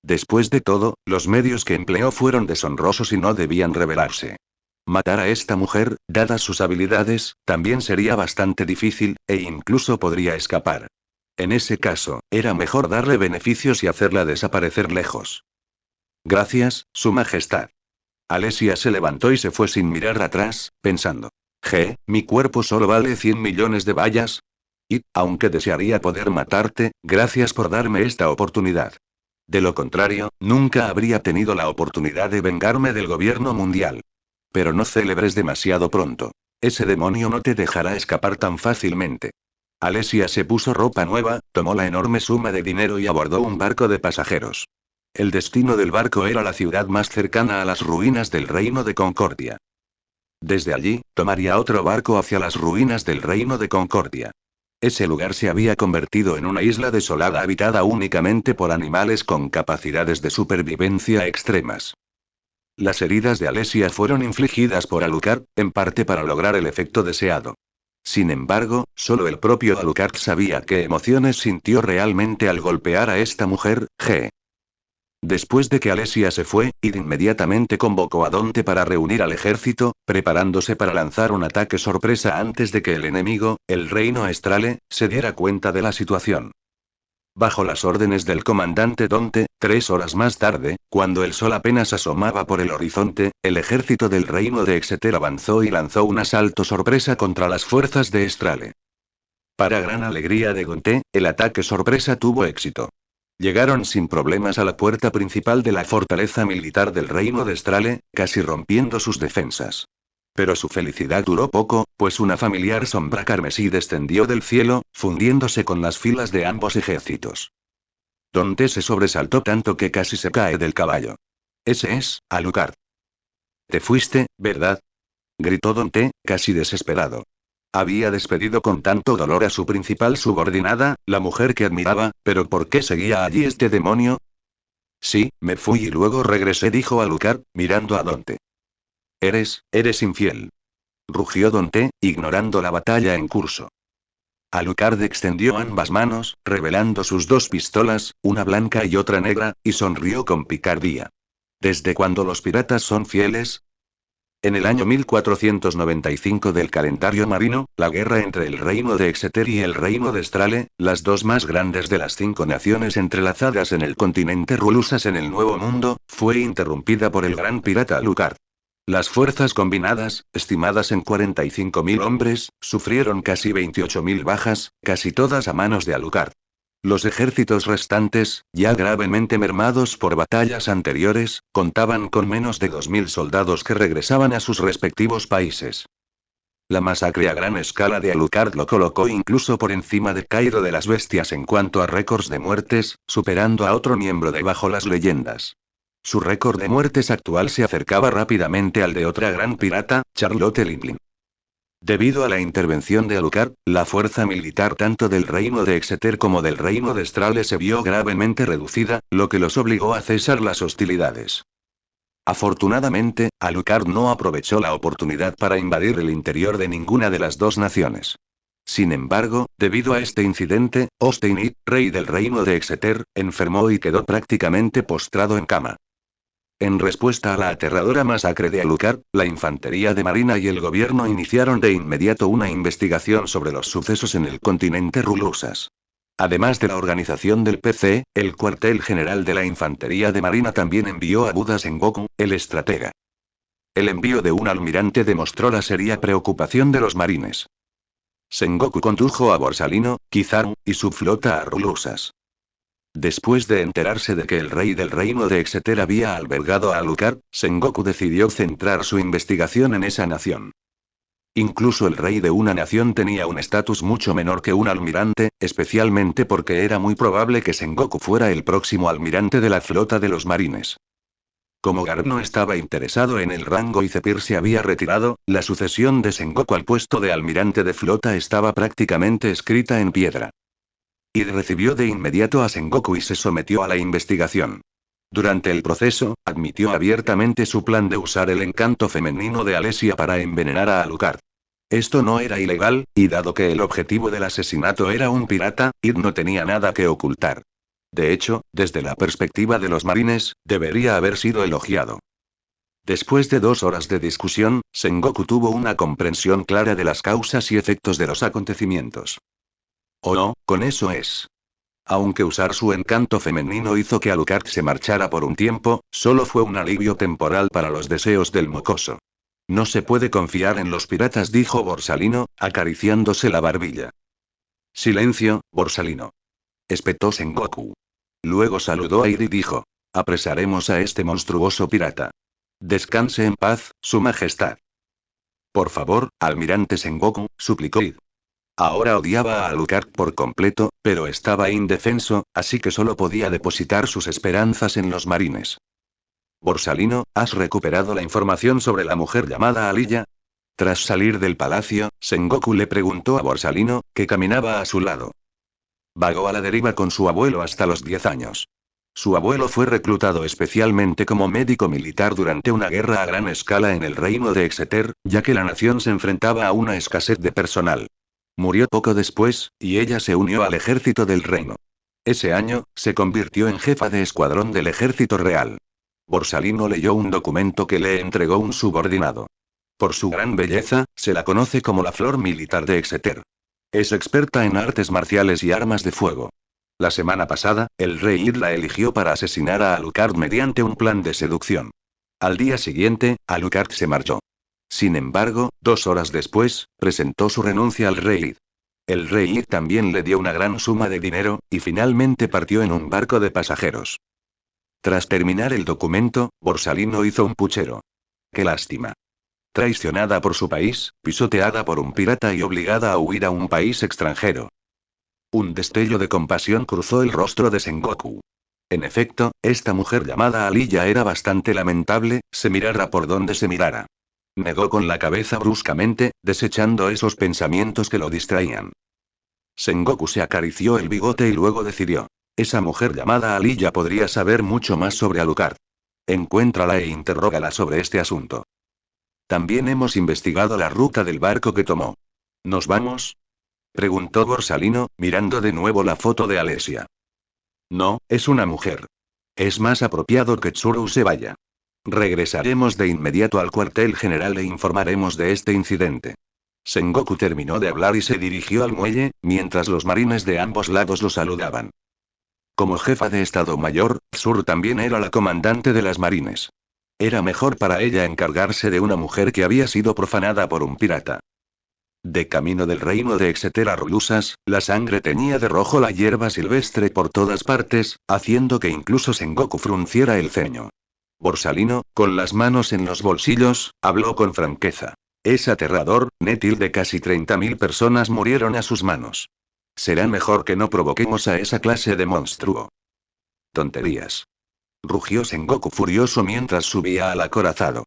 [SPEAKER 1] Después de todo, los medios que empleó fueron deshonrosos y no debían revelarse. Matar a esta mujer, dadas sus habilidades, también sería bastante difícil, e incluso podría escapar. En ese caso, era mejor darle beneficios y hacerla desaparecer lejos. Gracias, Su Majestad. Alesia se levantó y se fue sin mirar atrás, pensando. Mi cuerpo solo vale 100 millones de bayas. Y, aunque desearía poder matarte, gracias por darme esta oportunidad. De lo contrario, nunca habría tenido la oportunidad de vengarme del gobierno mundial. Pero no celebres demasiado pronto. Ese demonio no te dejará escapar tan fácilmente. Alesia se puso ropa nueva, tomó la enorme suma de dinero y abordó un barco de pasajeros. El destino del barco era la ciudad más cercana a las ruinas del reino de Concordia. Desde allí, tomaría otro barco hacia las ruinas del reino de Concordia. Ese lugar se había convertido en una isla desolada habitada únicamente por animales con capacidades de supervivencia extremas. Las heridas de Alesia fueron infligidas por Alucard, en parte para lograr el efecto deseado. Sin embargo, solo el propio Alucard sabía qué emociones sintió realmente al golpear a esta mujer. Después de que Alesia se fue, Id inmediatamente convocó a Donte para reunir al ejército, preparándose para lanzar un ataque sorpresa antes de que el enemigo, el reino Estrale, se diera cuenta de la situación. Bajo las órdenes del comandante Donte, 3 horas más tarde, cuando el sol apenas asomaba por el horizonte, el ejército del reino de Exeter avanzó y lanzó un asalto sorpresa contra las fuerzas de Estrale. Para gran alegría de Donte, el ataque sorpresa tuvo éxito. Llegaron sin problemas a la puerta principal de la fortaleza militar del reino de Estrale, casi rompiendo sus defensas. Pero su felicidad duró poco, pues una familiar sombra carmesí descendió del cielo, fundiéndose con las filas de ambos ejércitos. Donte se sobresaltó tanto que casi se cae del caballo. Ese es, Alucard. Te fuiste, ¿verdad? Gritó Donte, casi desesperado. Había despedido con tanto dolor a su principal subordinada, la mujer que admiraba, pero ¿por qué seguía allí este demonio? Sí, me fui y luego regresé, dijo Alucard, mirando a Donte. Eres infiel. Rugió Donte, ignorando la batalla en curso. Alucard extendió ambas manos, revelando sus 2 pistolas, una blanca y otra negra, y sonrió con picardía. ¿Desde cuándo los piratas son fieles? En el año 1495 del calendario marino, la guerra entre el reino de Exeter y el reino de Strale, las dos más grandes de las 5 naciones entrelazadas en el continente Rulusas en el Nuevo Mundo, fue interrumpida por el gran pirata Alucard. Las fuerzas combinadas, estimadas en 45.000 hombres, sufrieron casi 28.000 bajas, casi todas a manos de Alucard. Los ejércitos restantes, ya gravemente mermados por batallas anteriores, contaban con menos de 2.000 soldados que regresaban a sus respectivos países. La masacre a gran escala de Alucard lo colocó incluso por encima de Cairo de las Bestias en cuanto a récords de muertes, superando a otro miembro de Bajo las Leyendas. Su récord de muertes actual se acercaba rápidamente al de otra gran pirata, Charlotte Limblin. Debido a la intervención de Alucard, la fuerza militar tanto del reino de Exeter como del reino de Strale se vio gravemente reducida, lo que los obligó a cesar las hostilidades. Afortunadamente, Alucard no aprovechó la oportunidad para invadir el interior de ninguna de las dos naciones. Sin embargo, debido a este incidente, Osteinid, rey del reino de Exeter, enfermó y quedó prácticamente postrado en cama. En respuesta a la aterradora masacre de Alucard, la infantería de marina y el gobierno iniciaron de inmediato una investigación sobre los sucesos en el continente Rulusas. Además de la organización del PC, el cuartel general de la infantería de marina también envió a Buda Sengoku, el estratega. El envío de un almirante demostró la seria preocupación de los marines. Sengoku condujo a Borsalino, Kizaru, y su flota a Rulusas. Después de enterarse de que el rey del reino de Exeter había albergado a Alucard, Sengoku decidió centrar su investigación en esa nación. Incluso el rey de una nación tenía un estatus mucho menor que un almirante, especialmente porque era muy probable que Sengoku fuera el próximo almirante de la flota de los marines. Como Garp no estaba interesado en el rango y Zephyr se había retirado, la sucesión de Sengoku al puesto de almirante de flota estaba prácticamente escrita en piedra. Id recibió de inmediato a Sengoku y se sometió a la investigación. Durante el proceso, admitió abiertamente su plan de usar el encanto femenino de Alesia para envenenar a Alucard. Esto no era ilegal, y dado que el objetivo del asesinato era un pirata, Id no tenía nada que ocultar. De hecho, desde la perspectiva de los marines, debería haber sido elogiado. Después de 2 horas de discusión, Sengoku tuvo una comprensión clara de las causas y efectos de los acontecimientos. Oh no, con eso es. Aunque usar su encanto femenino hizo que Alucard se marchara por un tiempo, solo fue un alivio temporal para los deseos del mocoso. No se puede confiar en los piratas, dijo Borsalino, acariciándose la barbilla. Silencio, Borsalino. Espetó Sengoku. Luego saludó a Id y dijo: apresaremos a este monstruoso pirata. Descanse en paz, su majestad. Por favor, almirante Sengoku, suplicó Id. Ahora odiaba a Alucard por completo, pero estaba indefenso, así que solo podía depositar sus esperanzas en los marines. Borsalino, ¿has recuperado la información sobre la mujer llamada Aliyah? Tras salir del palacio, Sengoku le preguntó a Borsalino, que caminaba a su lado. Vagó a la deriva con su abuelo hasta los 10 años. Su abuelo fue reclutado especialmente como médico militar durante una guerra a gran escala en el reino de Exeter, ya que la nación se enfrentaba a una escasez de personal. Murió poco después, y ella se unió al ejército del reino. Ese año, se convirtió en jefa de escuadrón del ejército real. Borsalino leyó un documento que le entregó un subordinado. Por su gran belleza, se la conoce como la flor militar de Exeter. Es experta en artes marciales y armas de fuego. La semana pasada, el rey Id la eligió para asesinar a Alucard mediante un plan de seducción. Al día siguiente, Alucard se marchó. Sin embargo, 2 horas después, presentó su renuncia al rey Id. El rey Id también le dio una gran suma de dinero, y finalmente partió en un barco de pasajeros. Tras terminar el documento, Borsalino hizo un puchero. ¡Qué lástima! Traicionada por su país, pisoteada por un pirata y obligada a huir a un país extranjero. Un destello de compasión cruzó el rostro de Sengoku. En efecto, esta mujer llamada Aliyah era bastante lamentable, se mirara por donde se mirara. Negó con la cabeza bruscamente, desechando esos pensamientos que lo distraían. Sengoku se acarició el bigote y luego decidió: esa mujer llamada Aliyah podría saber mucho más sobre Alucard. Encuéntrala e interrógala sobre este asunto. También hemos investigado la ruta del barco que tomó. ¿Nos vamos?, preguntó Borsalino, mirando de nuevo la foto de Alesia. No, es una mujer. Es más apropiado que Tsuru se vaya. Regresaremos de inmediato al cuartel general e informaremos de este incidente. Sengoku terminó de hablar y se dirigió al muelle, mientras los marines de ambos lados lo saludaban. Como jefa de Estado Mayor, Tsuru también era la comandante de las marines. Era mejor para ella encargarse de una mujer que había sido profanada por un pirata. De camino del reino de Exeter a Rulusas, la sangre teñía de rojo la hierba silvestre por todas partes, haciendo que incluso Sengoku frunciera el ceño. Borsalino, con las manos en los bolsillos, habló con franqueza. Es aterrador, Netil, de casi 30.000 personas murieron a sus manos. Será mejor que no provoquemos a esa clase de monstruo. Tonterías. Rugió Sengoku furioso mientras subía al acorazado.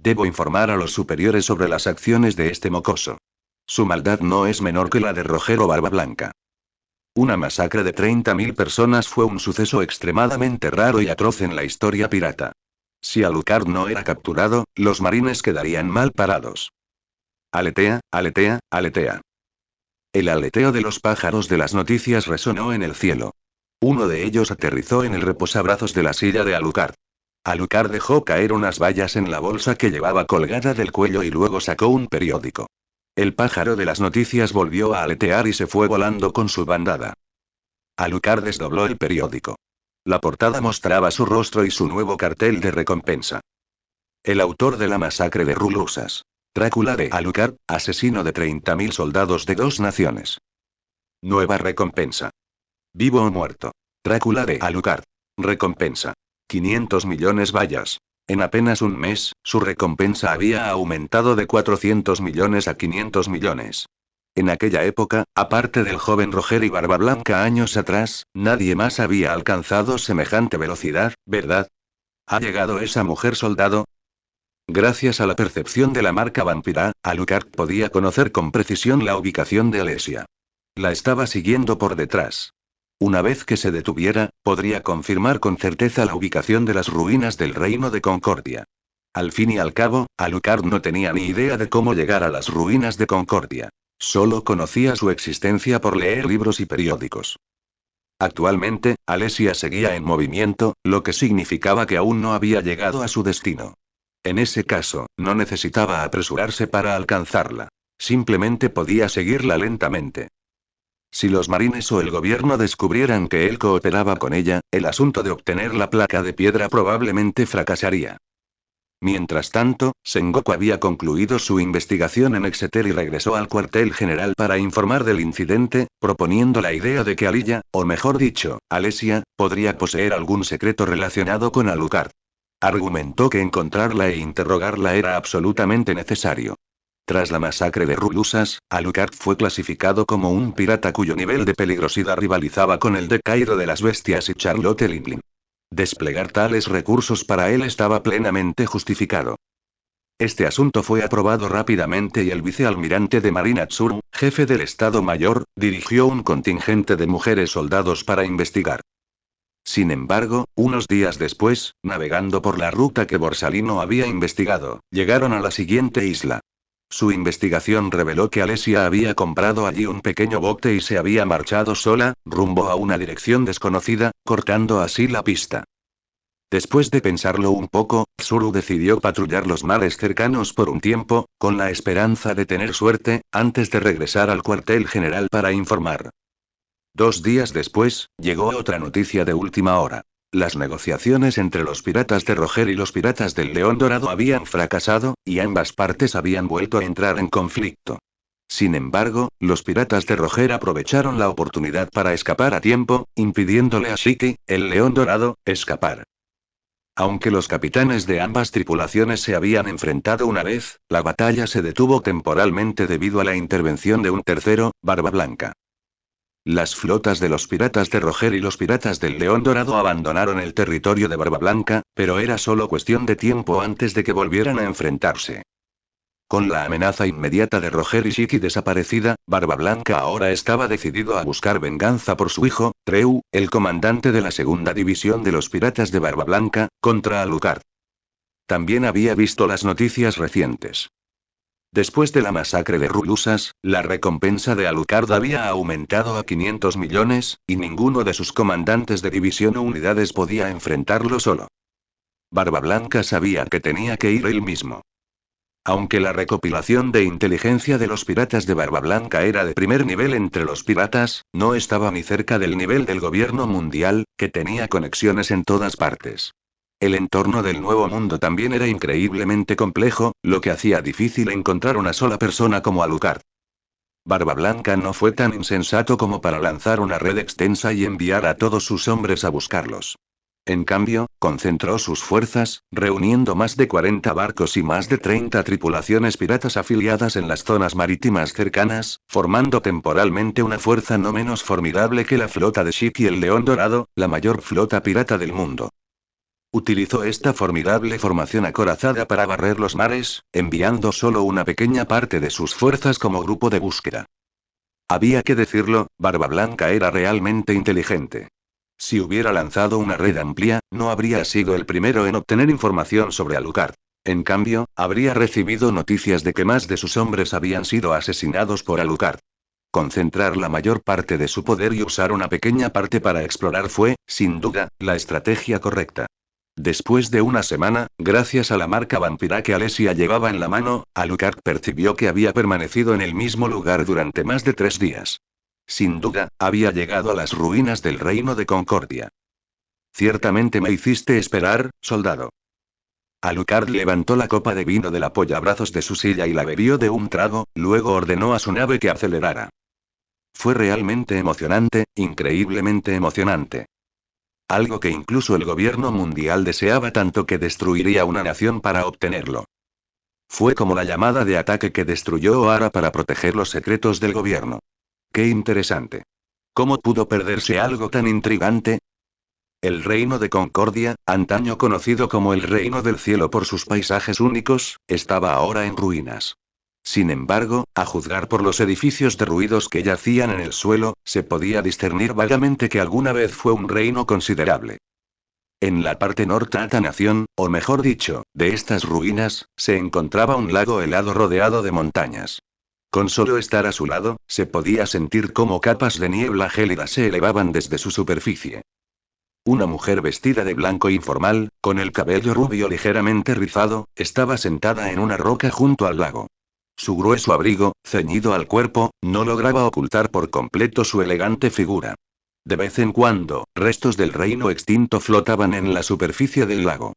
[SPEAKER 1] Debo informar a los superiores sobre las acciones de este mocoso. Su maldad no es menor que la de Rogero Barba Blanca. Una masacre de 30.000 personas fue un suceso extremadamente raro y atroz en la historia pirata. Si Alucard no era capturado, los marines quedarían mal parados. Aletea, aletea, aletea. El aleteo de los pájaros de las noticias resonó en el cielo. Uno de ellos aterrizó en el reposabrazos de la silla de Alucard. Alucard dejó caer unas bayas en la bolsa que llevaba colgada del cuello y luego sacó un periódico. El pájaro de las noticias volvió a aletear y se fue volando con su bandada. Alucard desdobló el periódico. La portada mostraba su rostro y su nuevo cartel de recompensa. El autor de la masacre de Rulusas. Drácula de Alucard, asesino de 30.000 soldados de 2 naciones. Nueva recompensa. Vivo o muerto. Drácula de Alucard. Recompensa. 500 millones bayas. En apenas un mes, su recompensa había aumentado de 400 millones a 500 millones. En aquella época, aparte del joven Roger y Barba Blanca años atrás, nadie más había alcanzado semejante velocidad, ¿verdad? ¿Ha llegado esa mujer soldado? Gracias a la percepción de la marca vampira, Alucard podía conocer con precisión la ubicación de Alesia. La estaba siguiendo por detrás. Una vez que se detuviera, podría confirmar con certeza la ubicación de las ruinas del Reino de Concordia. Al fin y al cabo, Alucard no tenía ni idea de cómo llegar a las ruinas de Concordia. Solo conocía su existencia por leer libros y periódicos. Actualmente, Alesia seguía en movimiento, lo que significaba que aún no había llegado a su destino. En ese caso, no necesitaba apresurarse para alcanzarla. Simplemente podía seguirla lentamente. Si los marines o el gobierno descubrieran que él cooperaba con ella, el asunto de obtener la placa de piedra probablemente fracasaría. Mientras tanto, Sengoku había concluido su investigación en Exeter y regresó al cuartel general para informar del incidente, proponiendo la idea de que Aliyah, o mejor dicho, Alesia, podría poseer algún secreto relacionado con Alucard. Argumentó que encontrarla e interrogarla era absolutamente necesario. Tras la masacre de Rulusas, Alucard fue clasificado como un pirata cuyo nivel de peligrosidad rivalizaba con el de Cairo de las Bestias y Charlotte Linglin. Desplegar tales recursos para él estaba plenamente justificado. Este asunto fue aprobado rápidamente y el vicealmirante de Marina Tsuru, jefe del Estado Mayor, dirigió un contingente de mujeres soldados para investigar. Sin embargo, unos días después, navegando por la ruta que Borsalino había investigado, llegaron a la siguiente isla. Su investigación reveló que Alesia había comprado allí un pequeño bote y se había marchado sola, rumbo a una dirección desconocida, cortando así la pista. Después de pensarlo un poco, Tsuru decidió patrullar los mares cercanos por un tiempo, con la esperanza de tener suerte, antes de regresar al cuartel general para informar. 2 días después, llegó otra noticia de última hora. Las negociaciones entre los piratas de Roger y los piratas del León Dorado habían fracasado, y ambas partes habían vuelto a entrar en conflicto. Sin embargo, los piratas de Roger aprovecharon la oportunidad para escapar a tiempo, impidiéndole a Shiki, el León Dorado, escapar. Aunque los capitanes de ambas tripulaciones se habían enfrentado una vez, la batalla se detuvo temporalmente debido a la intervención de un tercero, Barba Blanca. Las flotas de los piratas de Roger y los piratas del León Dorado abandonaron el territorio de Barba Blanca, pero era solo cuestión de tiempo antes de que volvieran a enfrentarse. Con la amenaza inmediata de Roger y Shiki desaparecida, Barba Blanca ahora estaba decidido a buscar venganza por su hijo, Treu, el comandante de la segunda división de los piratas de Barba Blanca, contra Alucard. También había visto las noticias recientes. Después de la masacre de Rulusas, la recompensa de Alucard había aumentado a 500 millones, y ninguno de sus comandantes de división o unidades podía enfrentarlo solo. Barba Blanca sabía que tenía que ir él mismo. Aunque la recopilación de inteligencia de los piratas de Barba Blanca era de primer nivel entre los piratas, no estaba ni cerca del nivel del gobierno mundial, que tenía conexiones en todas partes. El entorno del Nuevo Mundo también era increíblemente complejo, lo que hacía difícil encontrar una sola persona como Alucard. Barba Blanca no fue tan insensato como para lanzar una red extensa y enviar a todos sus hombres a buscarlos. En cambio, concentró sus fuerzas, reuniendo más de 40 barcos y más de 30 tripulaciones piratas afiliadas en las zonas marítimas cercanas, formando temporalmente una fuerza no menos formidable que la flota de Ship y el León Dorado, la mayor flota pirata del mundo. Utilizó esta formidable formación acorazada para barrer los mares, enviando solo una pequeña parte de sus fuerzas como grupo de búsqueda. Había que decirlo, Barba Blanca era realmente inteligente. Si hubiera lanzado una red amplia, no habría sido el primero en obtener información sobre Alucard. En cambio, habría recibido noticias de que más de sus hombres habían sido asesinados por Alucard. Concentrar la mayor parte de su poder y usar una pequeña parte para explorar fue, sin duda, la estrategia correcta. Después de una semana, gracias a la marca vampira que Alesia llevaba en la mano, Alucard percibió que había permanecido en el mismo lugar durante más de 3 días. Sin duda, había llegado a las ruinas del reino de Concordia. Ciertamente me hiciste esperar, soldado. Alucard levantó la copa de vino del apoyabrazos de su silla y la bebió de un trago, luego ordenó a su nave que acelerara. Fue realmente emocionante, increíblemente emocionante. Algo que incluso el gobierno mundial deseaba tanto que destruiría una nación para obtenerlo. Fue como la llamada de ataque que destruyó Oara para proteger los secretos del gobierno. ¡Qué interesante! ¿Cómo pudo perderse algo tan intrigante? El reino de Concordia, antaño conocido como el Reino del Cielo por sus paisajes únicos, estaba ahora en ruinas. Sin embargo, a juzgar por los edificios derruidos que yacían en el suelo, se podía discernir vagamente que alguna vez fue un reino considerable. En la parte norte de esta nación, o mejor dicho, de estas ruinas, se encontraba un lago helado rodeado de montañas. Con solo estar a su lado, se podía sentir cómo capas de niebla gélida se elevaban desde su superficie. Una mujer vestida de blanco informal, con el cabello rubio ligeramente rizado, estaba sentada en una roca junto al lago. Su grueso abrigo, ceñido al cuerpo, no lograba ocultar por completo su elegante figura. De vez en cuando, restos del reino extinto flotaban en la superficie del lago.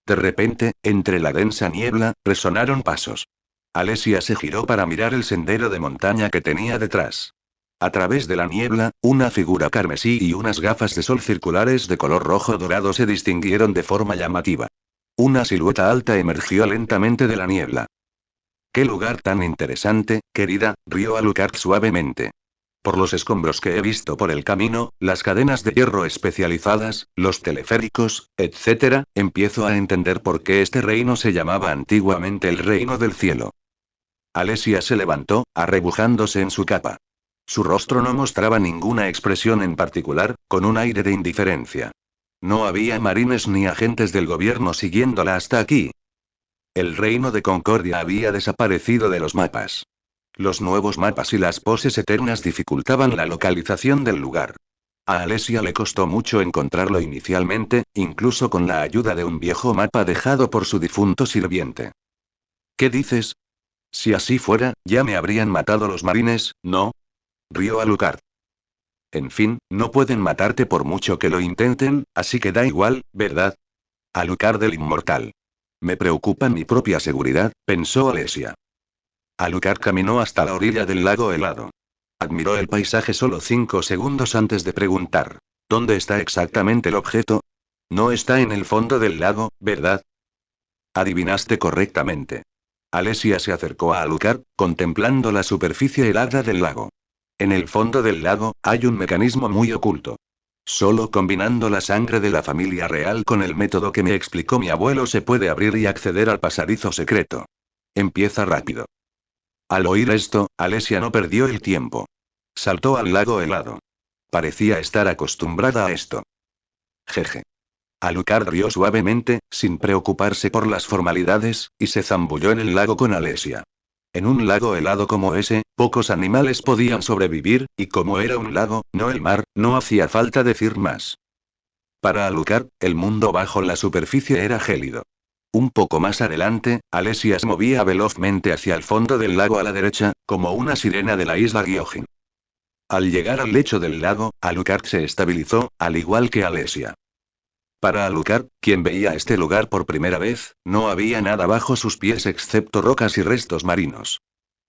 [SPEAKER 1] De repente, entre la densa niebla, resonaron pasos. Alesia se giró para mirar el sendero de montaña que tenía detrás. A través de la niebla, una figura carmesí y unas gafas de sol circulares de color rojo dorado se distinguieron de forma llamativa. Una silueta alta emergió lentamente de la niebla. «¡Qué lugar tan interesante, querida!», rió Alucard suavemente. «Por los escombros que he visto por el camino, las cadenas de hierro especializadas, los teleféricos, etc., empiezo a entender por qué este reino se llamaba antiguamente el Reino del Cielo». Alesia se levantó, arrebujándose en su capa. Su rostro no mostraba ninguna expresión en particular, con un aire de indiferencia. No había marines ni agentes del gobierno siguiéndola hasta aquí. El reino de Concordia había desaparecido de los mapas. Los nuevos mapas y las poses eternas dificultaban la localización del lugar. A Alesia le costó mucho encontrarlo inicialmente, incluso con la ayuda de un viejo mapa dejado por su difunto sirviente. «¿Qué dices? Si así fuera, ya me habrían matado los marines, ¿no?», rió Alucard. «En fin, no pueden matarte por mucho que lo intenten, así que da igual, ¿verdad?». Alucard el Inmortal. «Me preocupa mi propia seguridad», pensó Alesia. Alucard caminó hasta la orilla del lago helado. Admiró el paisaje solo 5 segundos antes de preguntar: «¿Dónde está exactamente el objeto? No está en el fondo del lago, ¿verdad?». Adivinaste correctamente. Alesia se acercó a Alucard, contemplando la superficie helada del lago. En el fondo del lago, hay un mecanismo muy oculto. Solo combinando la sangre de la familia real con el método que me explicó mi abuelo se puede abrir y acceder al pasadizo secreto. Empieza rápido. Al oír esto, Alesia no perdió el tiempo. Saltó al lago helado. Parecía estar acostumbrada a esto. Jeje. Alucard rió suavemente, sin preocuparse por las formalidades, y se zambulló en el lago con Alesia. En un lago helado como ese, pocos animales podían sobrevivir, y como era un lago, no el mar, no hacía falta decir más. Para Alucard, el mundo bajo la superficie era gélido. Un poco más adelante, Alesia se movía velozmente hacia el fondo del lago a la derecha, como una sirena de la isla Gyojin. Al llegar al lecho del lago, Alucard se estabilizó, al igual que Alesia. Para Alucard, quien veía este lugar por primera vez, no había nada bajo sus pies excepto rocas y restos marinos.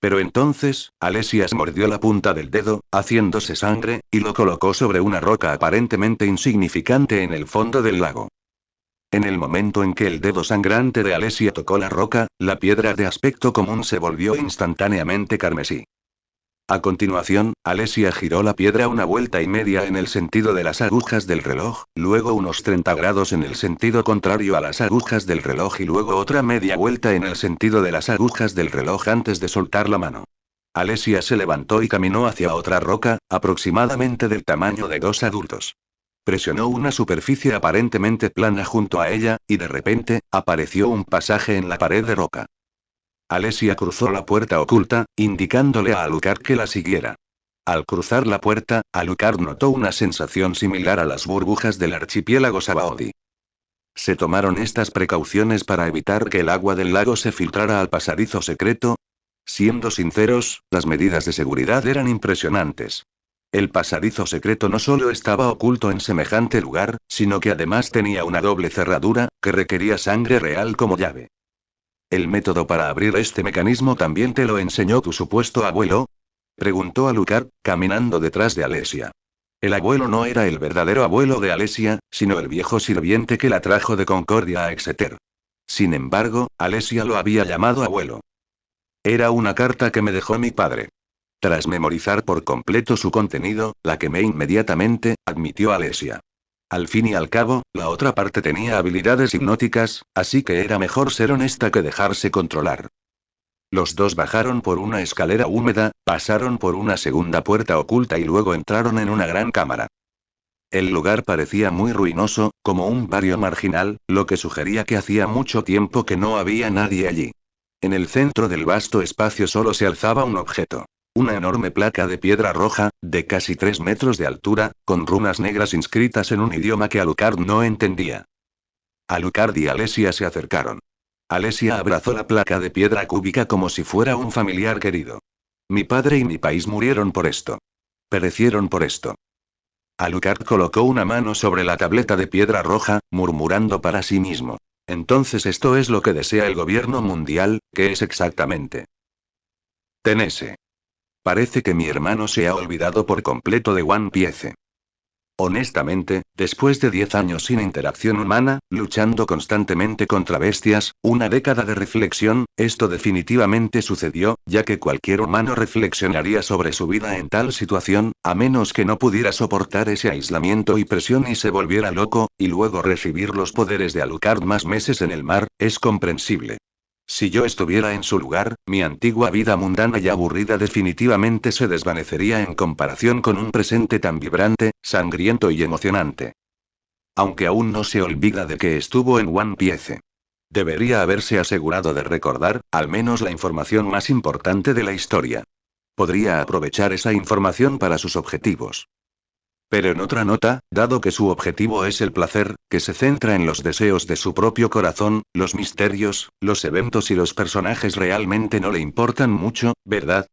[SPEAKER 1] Pero entonces, Alesia se mordió la punta del dedo, haciéndose sangre, y lo colocó sobre una roca aparentemente insignificante en el fondo del lago. En el momento en que el dedo sangrante de Alesia tocó la roca, la piedra de aspecto común se volvió instantáneamente carmesí. A continuación, Alesia giró la piedra una vuelta y media en el sentido de las agujas del reloj, luego unos 30 grados en el sentido contrario a las agujas del reloj y luego otra media vuelta en el sentido de las agujas del reloj antes de soltar la mano. Alesia se levantó y caminó hacia otra roca, aproximadamente del tamaño de 2 adultos. Presionó una superficie aparentemente plana junto a ella, y de repente, apareció un pasaje en la pared de roca. Alesia cruzó la puerta oculta, indicándole a Alucard que la siguiera. Al cruzar la puerta, Alucard notó una sensación similar a las burbujas del archipiélago Sabaody. ¿Se tomaron estas precauciones para evitar que el agua del lago se filtrara al pasadizo secreto? Siendo sinceros, las medidas de seguridad eran impresionantes. El pasadizo secreto no solo estaba oculto en semejante lugar, sino que además tenía una doble cerradura, que requería sangre real como llave. ¿El método para abrir este mecanismo también te lo enseñó tu supuesto abuelo? Preguntó Alucard, caminando detrás de Alesia. El abuelo no era el verdadero abuelo de Alesia, sino el viejo sirviente que la trajo de Concordia a Exeter. Sin embargo, Alesia lo había llamado abuelo. Era una carta que me dejó mi padre. Tras memorizar por completo su contenido, la quemé inmediatamente, admitió Alesia. Al fin y al cabo, la otra parte tenía habilidades hipnóticas, así que era mejor ser honesta que dejarse controlar. Los dos bajaron por una escalera húmeda, pasaron por una segunda puerta oculta y luego entraron en una gran cámara. El lugar parecía muy ruinoso, como un barrio marginal, lo que sugería que hacía mucho tiempo que no había nadie allí. En el centro del vasto espacio solo se alzaba un objeto. Una enorme placa de piedra roja, de casi 3 metros de altura, con runas negras inscritas en un idioma que Alucard no entendía. Alucard y Alesia se acercaron. Alesia abrazó la placa de piedra cúbica como si fuera un familiar querido. Mi padre y mi país murieron por esto. Perecieron por esto. Alucard colocó una mano sobre la tableta de piedra roja, murmurando para sí mismo. Entonces esto es lo que desea el gobierno mundial, ¿qué es exactamente? Tenese. Parece que mi hermano se ha olvidado por completo de One Piece. Honestamente, después de 10 años sin interacción humana, luchando constantemente contra bestias, una década de reflexión, esto definitivamente sucedió, ya que cualquier humano reflexionaría sobre su vida en tal situación, a menos que no pudiera soportar ese aislamiento y presión y se volviera loco, y luego recibir los poderes de Alucard más meses en el mar, es comprensible. Si yo estuviera en su lugar, mi antigua vida mundana y aburrida definitivamente se desvanecería en comparación con un presente tan vibrante, sangriento y emocionante. Aunque aún no se olvida de que estuvo en One Piece. Debería haberse asegurado de recordar, al menos la información más importante de la historia. Podría aprovechar esa información para sus objetivos. Pero en otra nota, dado que su objetivo es el placer, que se centra en los deseos de su propio corazón, los misterios, los eventos y los personajes realmente no le importan mucho, ¿verdad?